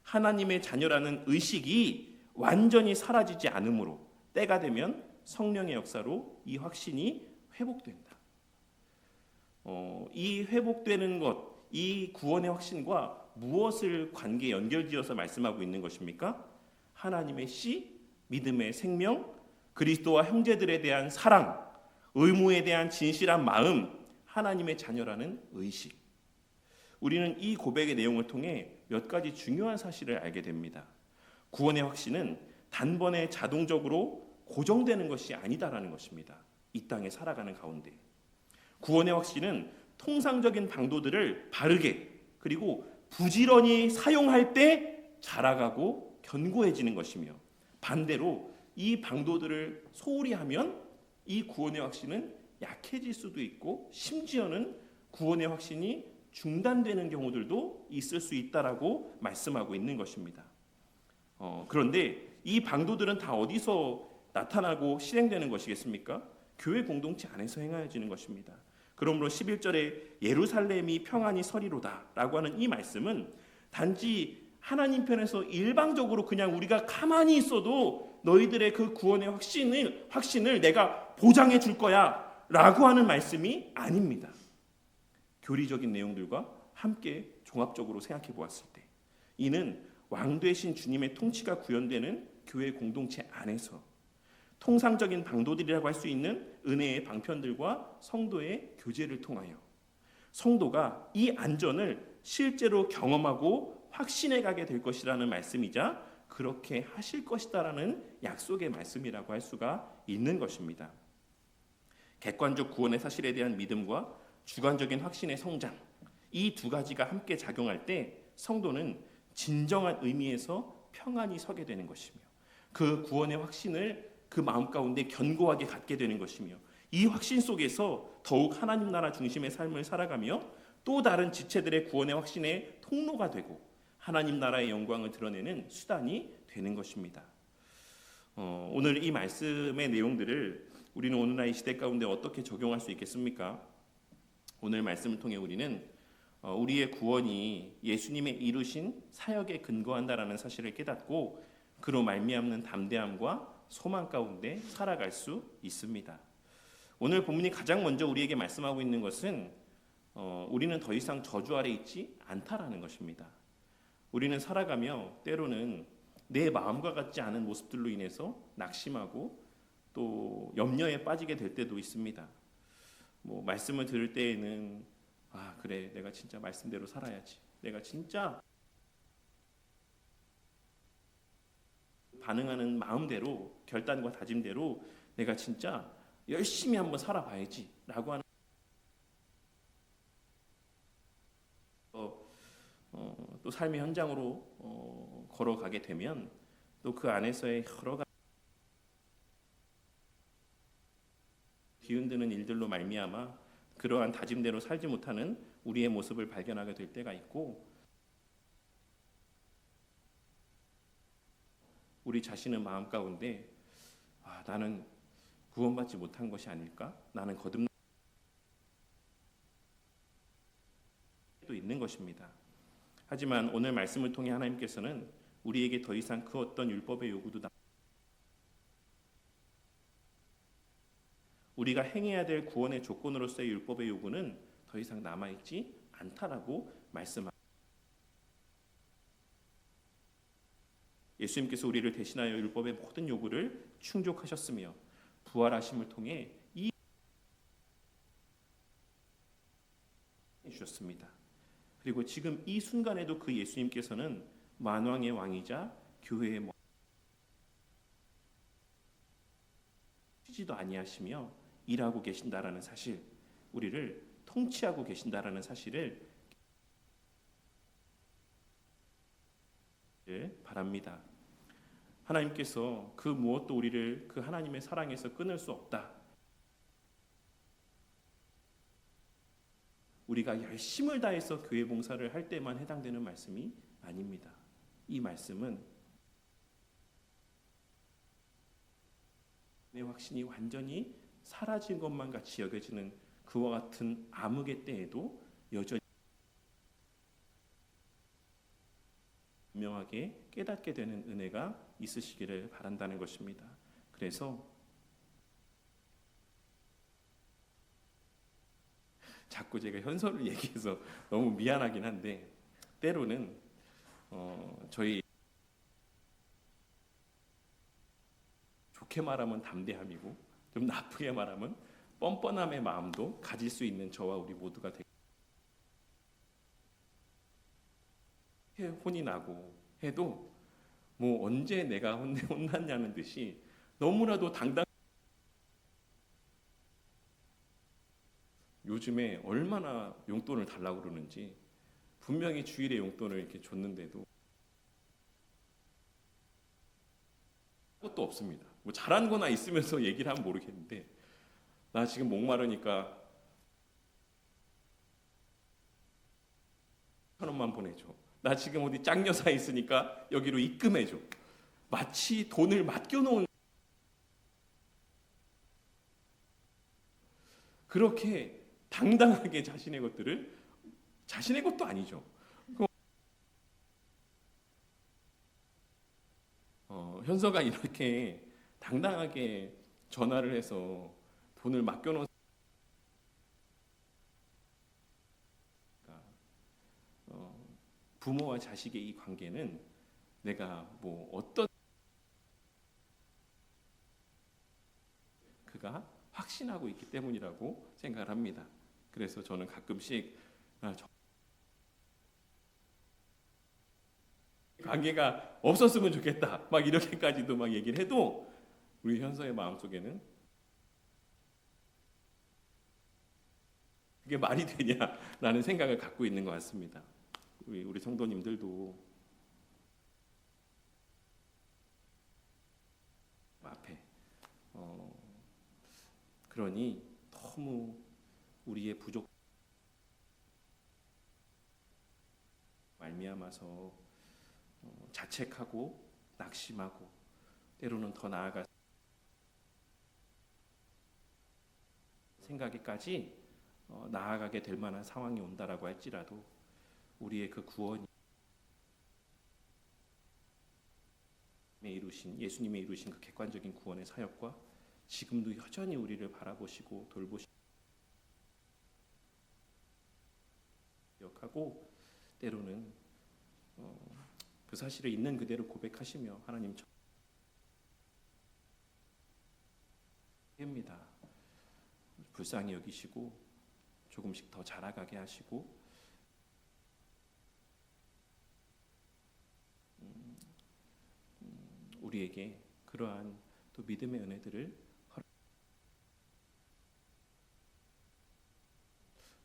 하나님의 자녀라는 의식이 완전히 사라지지 않으므로 때가 되면 성령의 역사로 이 확신이 회복된다. 이 회복되는 것, 이 구원의 확신과 무엇을 관계 연결지어서 말씀하고 있는 것입니까? 하나님의 씨, 믿음의 생명, 그리스도와 형제들에 대한 사랑, 의무에 대한 진실한 마음, 하나님의 자녀라는 의식. 우리는 이 고백의 내용을 통해 몇 가지 중요한 사실을 알게 됩니다. 구원의 확신은 단번에 자동적으로 고정되는 것이 아니다라는 것입니다. 이 땅에 살아가는 가운데 구원의 확신은 통상적인 방도들을 바르게 그리고 부지런히 사용할 때 자라가고 견고해지는 것이며 반대로 이 방도들을 소홀히 하면 이 구원의 확신은 약해질 수도 있고 심지어는 구원의 확신이 중단되는 경우들도 있을 수 있다라고 말씀하고 있는 것입니다. 그런데 이 방도들은 다 어디서 나타나고 실행되는 것이겠습니까? 교회 공동체 안에서 행하여지는 것입니다. 그러므로 11절에 예루살렘이 평안히 서리로다 라고 하는 이 말씀은 단지 하나님 편에서 일방적으로 그냥 우리가 가만히 있어도 너희들의 그 구원의 확신을 내가 보장해 줄 거야 라고 하는 말씀이 아닙니다. 교리적인 내용들과 함께 종합적으로 생각해 보았을 때 이는 왕 되신 주님의 통치가 구현되는 교회 공동체 안에서 통상적인 방도들이라고 할 수 있는 은혜의 방편들과 성도의 교제를 통하여 성도가 이 안전을 실제로 경험하고 확신해 가게 될 것이라는 말씀이자 그렇게 하실 것이다라는 약속의 말씀이라고 할 수가 있는 것입니다. 객관적 구원의 사실에 대한 믿음과 주관적인 확신의 성장, 이 두 가지가 함께 작용할 때 성도는 진정한 의미에서 평안히 서게 되는 것이며 그 구원의 확신을 그 마음 가운데 견고하게 갖게 되는 것이며 이 확신 속에서 더욱 하나님 나라 중심의 삶을 살아가며 또 다른 지체들의 구원의 확신의 통로가 되고 하나님 나라의 영광을 드러내는 수단이 되는 것입니다. 오늘 이 말씀의 내용들을 우리는 오늘날 이 시대 가운데 어떻게 적용할 수 있겠습니까? 오늘 말씀을 통해 우리는 우리의 구원이 예수님의 이루신 사역에 근거한다라는 사실을 깨닫고 그로 말미암는 담대함과 소망 가운데 살아갈 수 있습니다. 오늘 본문이 가장 먼저 우리에게 말씀하고 있는 것은 우리는 더 이상 저주 아래 있지 않다라는 것입니다. 우리는 살아가며 때로는 내 마음과 같지 않은 모습들로 인해서 낙심하고 또 염려에 빠지게 될 때도 있습니다. 말씀을 들을 때에는 그래 내가 진짜 말씀대로 살아야지. 내가 진짜 반응하는 마음대로 결단과 다짐대로 내가 진짜 열심히 한번 살아봐야지 라고 하는 또 삶의 현장으로 걸어가게 되면 또 그 안에서의 여러 가지 뒤흔드는 일들로 말미암아 그러한 다짐대로 살지 못하는 우리의 모습을 발견하게 될 때가 있고 우리 자신의 마음 가운데 나는 구원받지 못한 것이 아닐까? 나는 거듭난 또 있는 것입니다. 하지만 오늘 말씀을 통해 하나님께서는 우리에게 더 이상 그 어떤 율법의 요구도 우리가 행해야 될 구원의 조건으로서의 율법의 요구는 더 이상 남아있지 않다라고 말씀합니다. 예수님께서 우리를 대신하여 율법의 모든 요구를 충족하셨으며 부활하심을 통해 이 주셨습니다. 그리고 지금 이 순간에도 그 예수님께서는 만왕의 왕이자 교회의 쉬지도 아니하시며 일하고 계신다라는 사실, 우리를 통치하고 계신다라는 사실을 바랍니다. 하나님께서 그 무엇도 우리를 그 하나님의 사랑에서 끊을 수 없다. 우리가 열심을 다해서 교회 봉사를 할 때만 해당되는 말씀이 아닙니다. 이 말씀은 내 확신이 완전히 사라진 것만 같이 여겨지는 그와 같은 암흑의 때에도 여전히 분명하게 깨닫게 되는 은혜가 있으시기를 바란다는 것입니다. 그래서 자꾸 제가 현설을 얘기해서 너무 미안하긴 한데 때로는 저희 좋게 말하면 담대함이고 좀 나쁘게 말하면 뻔뻔함의 마음도 가질 수 있는 저와 우리 모두가 혼이 나고 해도 언제 내가 혼났냐는 듯이 너무나도 당당. 요즘에 얼마나 용돈을 달라고 그러는지 분명히 주일에 용돈을 이렇게 줬는데도 것도 없습니다. 잘한 거나 있으면서 얘기를 하면 모르겠는데 나 지금 목마르니까 1,000원만 보내줘. 나 지금 어디 짝여사 있으니까 여기로 입금해줘. 마치 돈을 맡겨놓은 그렇게 당당하게 자신의 것들을 자신의 것도 아니죠. 현서가 이렇게 당당하게 전화를 해서 돈을 맡겨놓은 부모와 자식의 이 관계는 내가 뭐 어떤 그가 확신하고 있기 때문이라고 생각을 합니다. 그래서 저는 가끔씩 관계가 없었으면 좋겠다 막 이렇게까지도 막 얘기를 해도 우리 현서의 마음속에는 그게 말이 되냐라는 생각을 갖고 있는 것 같습니다. 우리 성도님들도 앞에 그러니 너무 우리의 부족 말미암아서 자책하고 낙심하고 때로는 더 나아가 생각에까지 나아가게 될 만한 상황이 온다라고 할지라도 우리의 그 구원이 예수님이 이루신 그 객관적인 구원의 사역과 지금도 여전히 우리를 바라보시고 돌보시고 기억하고 때로는 그 사실을 있는 그대로 고백하시며 하나님 저입니다. 불쌍히 여기시고 조금씩 더 자라가게 하시고 우리에게 그러한 또 믿음의 은혜들을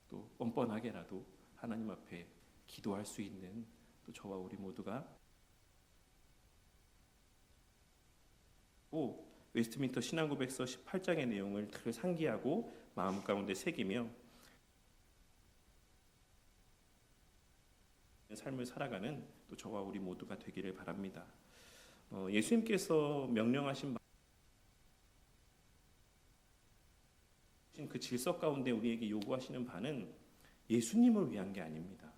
또 뻔뻔하게라도 하나님 앞에 기도할 수 있는 또 저와 우리 모두가 웨스트민스터 신앙고백서 18장의 내용을 늘 상기하고 마음 가운데 새기며 삶을 살아가는 또 저와 우리 모두가 되기를 바랍니다. 예수님께서 명령하신 그 질서 가운데 우리에게 요구하시는 바는 예수님을 위한 게 아닙니다.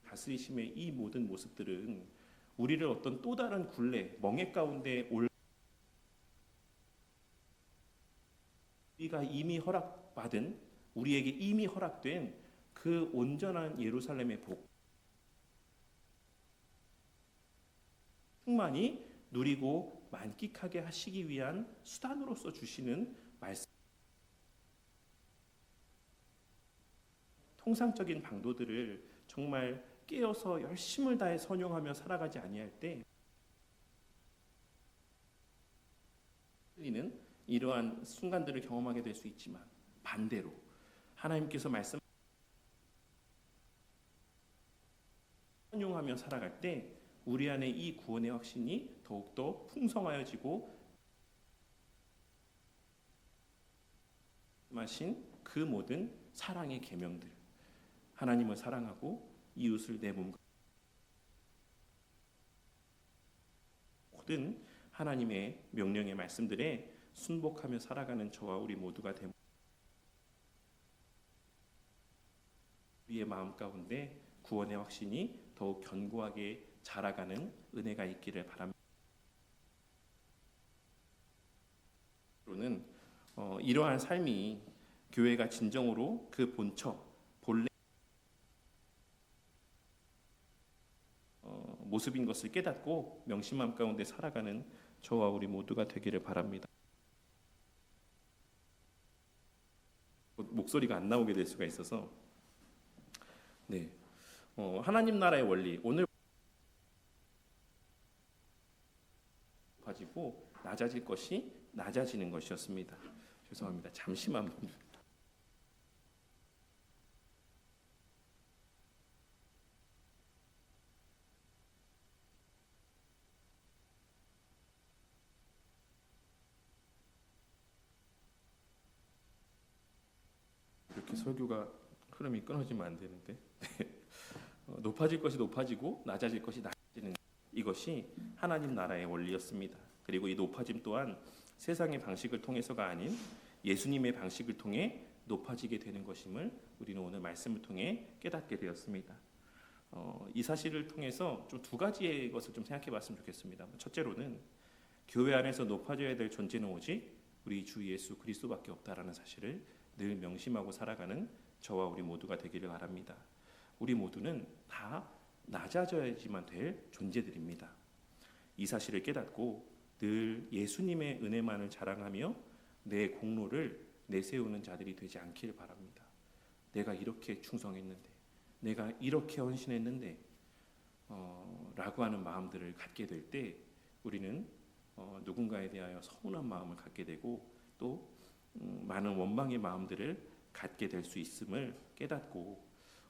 다스리심의 이 모든 모습들은 우리를 어떤 또 다른 굴레, 멍에 가운데 우리가 이미 허락받은 우리에게 이미 허락된 그 온전한 예루살렘의 복 충만히 누리고 만끽하게 하시기 위한 수단으로서 주시는 말씀. 통상적인 방도들을 정말 깨어서 열심을 다해 선용하며 살아가지 아니할 때 우리는 이러한 순간들을 경험하게 될 수 있지만 반대로 하나님께서 말씀 선용하며 살아갈 때 우리 안에 이 구원의 확신이 더욱더 풍성하여지고 마신 그 모든 사랑의 계명들 하나님을 사랑하고 이웃을 내 몸과 모든 하나님의 명령의 말씀들에 순복하며 살아가는 저와 우리 모두가 됨 우리의 마음 가운데 구원의 확신이 더욱 견고하게 자라가는 은혜가 있기를 바랍니다. 로는 이러한 삶이 교회가 진정으로 그 본래 모습인 것을 깨닫고 명심함 가운데 살아가는 저와 우리 모두가 되기를 바랍니다. 목소리가 안 나오게 될 수가 있어서 네, 하나님 나라의 원리 오늘 가지고 낮아질 것이 낮아지는 것이었습니다. 죄송합니다. 잠시만 이렇게 설교가 흐름이 끊어지면 안 되는데 높아질 것이 높아지고 낮아질 것이 낮아지는 이것이 하나님 나라의 원리였습니다. 그리고 이 높아짐 또한 세상의 방식을 통해서가 아닌 예수님의 방식을 통해 높아지게 되는 것임을 우리는 오늘 말씀을 통해 깨닫게 되었습니다. 이 사실을 통해서 좀 두 가지의 것을 좀 생각해봤으면 좋겠습니다. 첫째로는 교회 안에서 높아져야 될 존재는 오직 우리 주 예수 그리스도밖에 없다라는 사실을 늘 명심하고 살아가는 저와 우리 모두가 되기를 바랍니다. 우리 모두는 다 낮아져야지만 될 존재들입니다. 이 사실을 깨닫고 늘 예수님의 은혜만을 자랑하며 내 공로를 내세우는 자들이 되지 않기를 바랍니다. 내가 이렇게 충성했는데, 내가 이렇게 헌신했는데 라고 하는 마음들을 갖게 될 때 우리는 누군가에 대하여 서운한 마음을 갖게 되고 또 많은 원망의 마음들을 갖게 될 수 있음을 깨닫고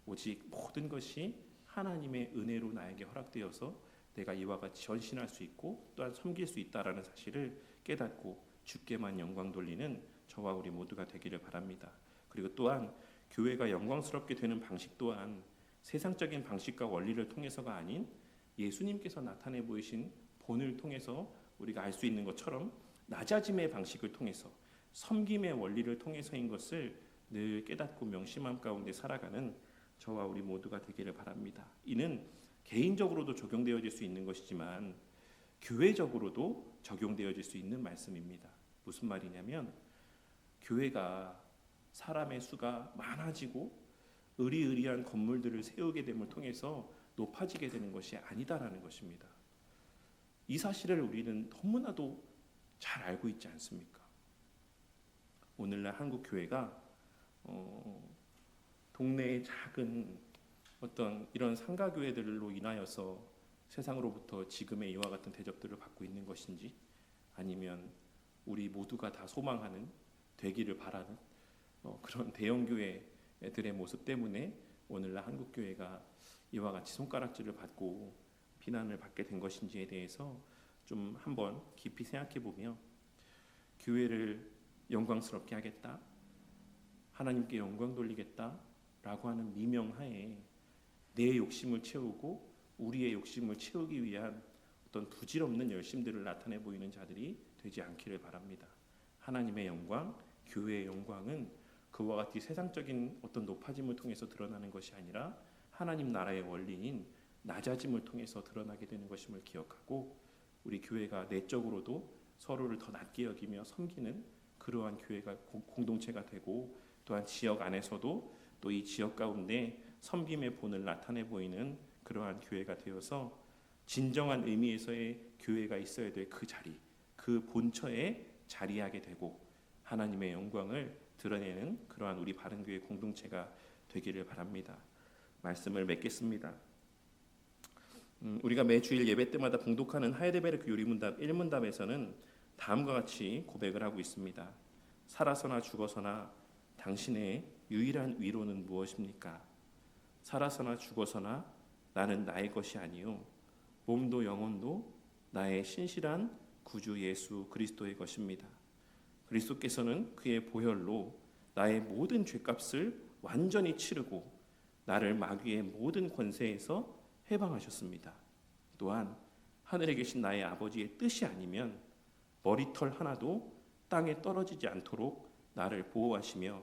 오직 모든 것이 하나님의 은혜로 나에게 허락되어서 내가 이와 같이 헌신할 수 있고 또한 섬길 수 있다라는 사실을 깨닫고 주께만 영광 돌리는 저와 우리 모두가 되기를 바랍니다. 그리고 또한 교회가 영광스럽게 되는 방식 또한 세상적인 방식과 원리를 통해서가 아닌 예수님께서 나타내 보이신 본을 통해서 우리가 알 수 있는 것처럼 낮아짐의 방식을 통해서 섬김의 원리를 통해서인 것을 늘 깨닫고 명심함 가운데 살아가는 저와 우리 모두가 되기를 바랍니다. 이는 개인적으로도 적용되어질 수 있는 것이지만 교회적으로도 적용되어질 수 있는 말씀입니다. 무슨 말이냐면 교회가 사람의 수가 많아지고 의리의리한 건물들을 세우게 됨을 통해서 높아지게 되는 것이 아니다라는 것입니다. 이 사실을 우리는 너무나도 잘 알고 있지 않습니까? 오늘날 한국 교회가 동네의 작은 어떤 이런 상가 교회들로 인하여서 세상으로부터 지금의 이와 같은 대접들을 받고 있는 것인지 아니면 우리 모두가 다 소망하는 되기를 바라는 그런 대형 교회들의 모습 때문에 오늘날 한국 교회가 이와 같이 손가락질을 받고 비난을 받게 된 것인지에 대해서 좀 한번 깊이 생각해 보며 교회를 영광스럽게 하겠다, 하나님께 영광 돌리겠다라고 하는 미명하에 내 욕심을 채우고 우리의 욕심을 채우기 위한 어떤 부질없는 열심들을 나타내 보이는 자들이 되지 않기를 바랍니다. 하나님의 영광, 교회의 영광은 그와 같이 세상적인 어떤 높아짐을 통해서 드러나는 것이 아니라 하나님 나라의 원리인 낮아짐을 통해서 드러나게 되는 것임을 기억하고 우리 교회가 내적으로도 서로를 더 낮게 여기며 섬기는 그러한 교회가 공동체가 되고 또한 지역 안에서도 또 이 지역 가운데 섬김의 본을 나타내 보이는 그러한 교회가 되어서 진정한 의미에서의 교회가 있어야 될 그 자리, 그 본처에 자리하게 되고 하나님의 영광을 드러내는 그러한 우리 바른교회 공동체가 되기를 바랍니다. 말씀을 맺겠습니다. 우리가 매주일 예배 때마다 봉독하는 하이델베르크 요리문답 1문답에서는 다음과 같이 고백을 하고 있습니다. 살아서나 죽어서나 당신의 유일한 위로는 무엇입니까? 살아서나 죽어서나 나는 나의 것이 아니요 몸도 영혼도 나의 신실한 구주 예수 그리스도의 것입니다. 그리스도께서는 그의 보혈로 나의 모든 죄값을 완전히 치르고 나를 마귀의 모든 권세에서 해방하셨습니다. 또한 하늘에 계신 나의 아버지의 뜻이 아니면 머리털 하나도 땅에 떨어지지 않도록 나를 보호하시며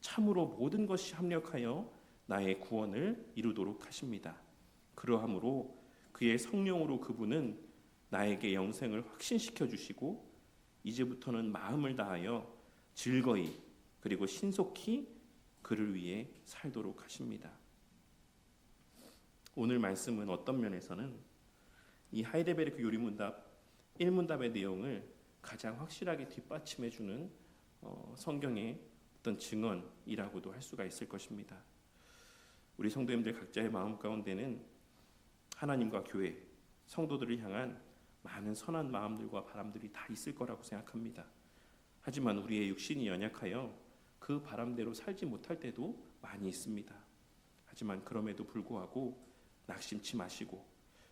참으로 모든 것이 합력하여 나의 구원을 이루도록 하십니다. 그러함으로 그의 성령으로 그분은 나에게 영생을 확신시켜 주시고 이제부터는 마음을 다하여 즐거이 그리고 신속히 그를 위해 살도록 하십니다. 오늘 말씀은 어떤 면에서는 이 하이델베르크 요리문답 1문답의 내용을 가장 확실하게 뒷받침해 주는 성경의 어떤 증언이라고도 할 수가 있을 것입니다. 우리 성도님들 각자의 마음 가운데는 하나님과 교회, 성도들을 향한 많은 선한 마음들과 바람들이 다 있을 거라고 생각합니다. 하지만 우리의 육신이 연약하여 그 바람대로 살지 못할 때도 많이 있습니다. 하지만 그럼에도 불구하고 낙심치 마시고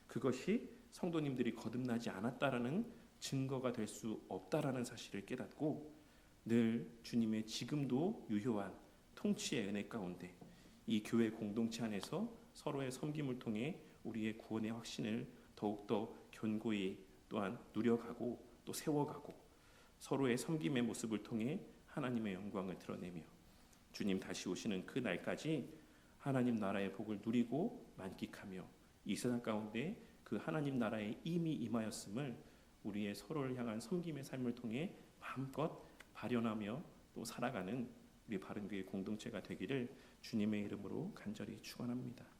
그것이 성도님들이 거듭나지 않았다라는 증거가 될 수 없다라는 사실을 깨닫고 늘 주님의 지금도 유효한 통치의 은혜 가운데 이 교회 공동체 안에서 서로의 섬김을 통해 우리의 구원의 확신을 더욱더 견고히 또한 누려가고 또 세워가고 서로의 섬김의 모습을 통해 하나님의 영광을 드러내며 주님 다시 오시는 그 날까지 하나님 나라의 복을 누리고 만끽하며 이 세상 가운데 그 하나님 나라에 이미 임하였음을 우리의 서로를 향한 섬김의 삶을 통해 마음껏 발현하며 또 살아가는 우리 바른교회 공동체가 되기를 주님의 이름으로 간절히 축원합니다.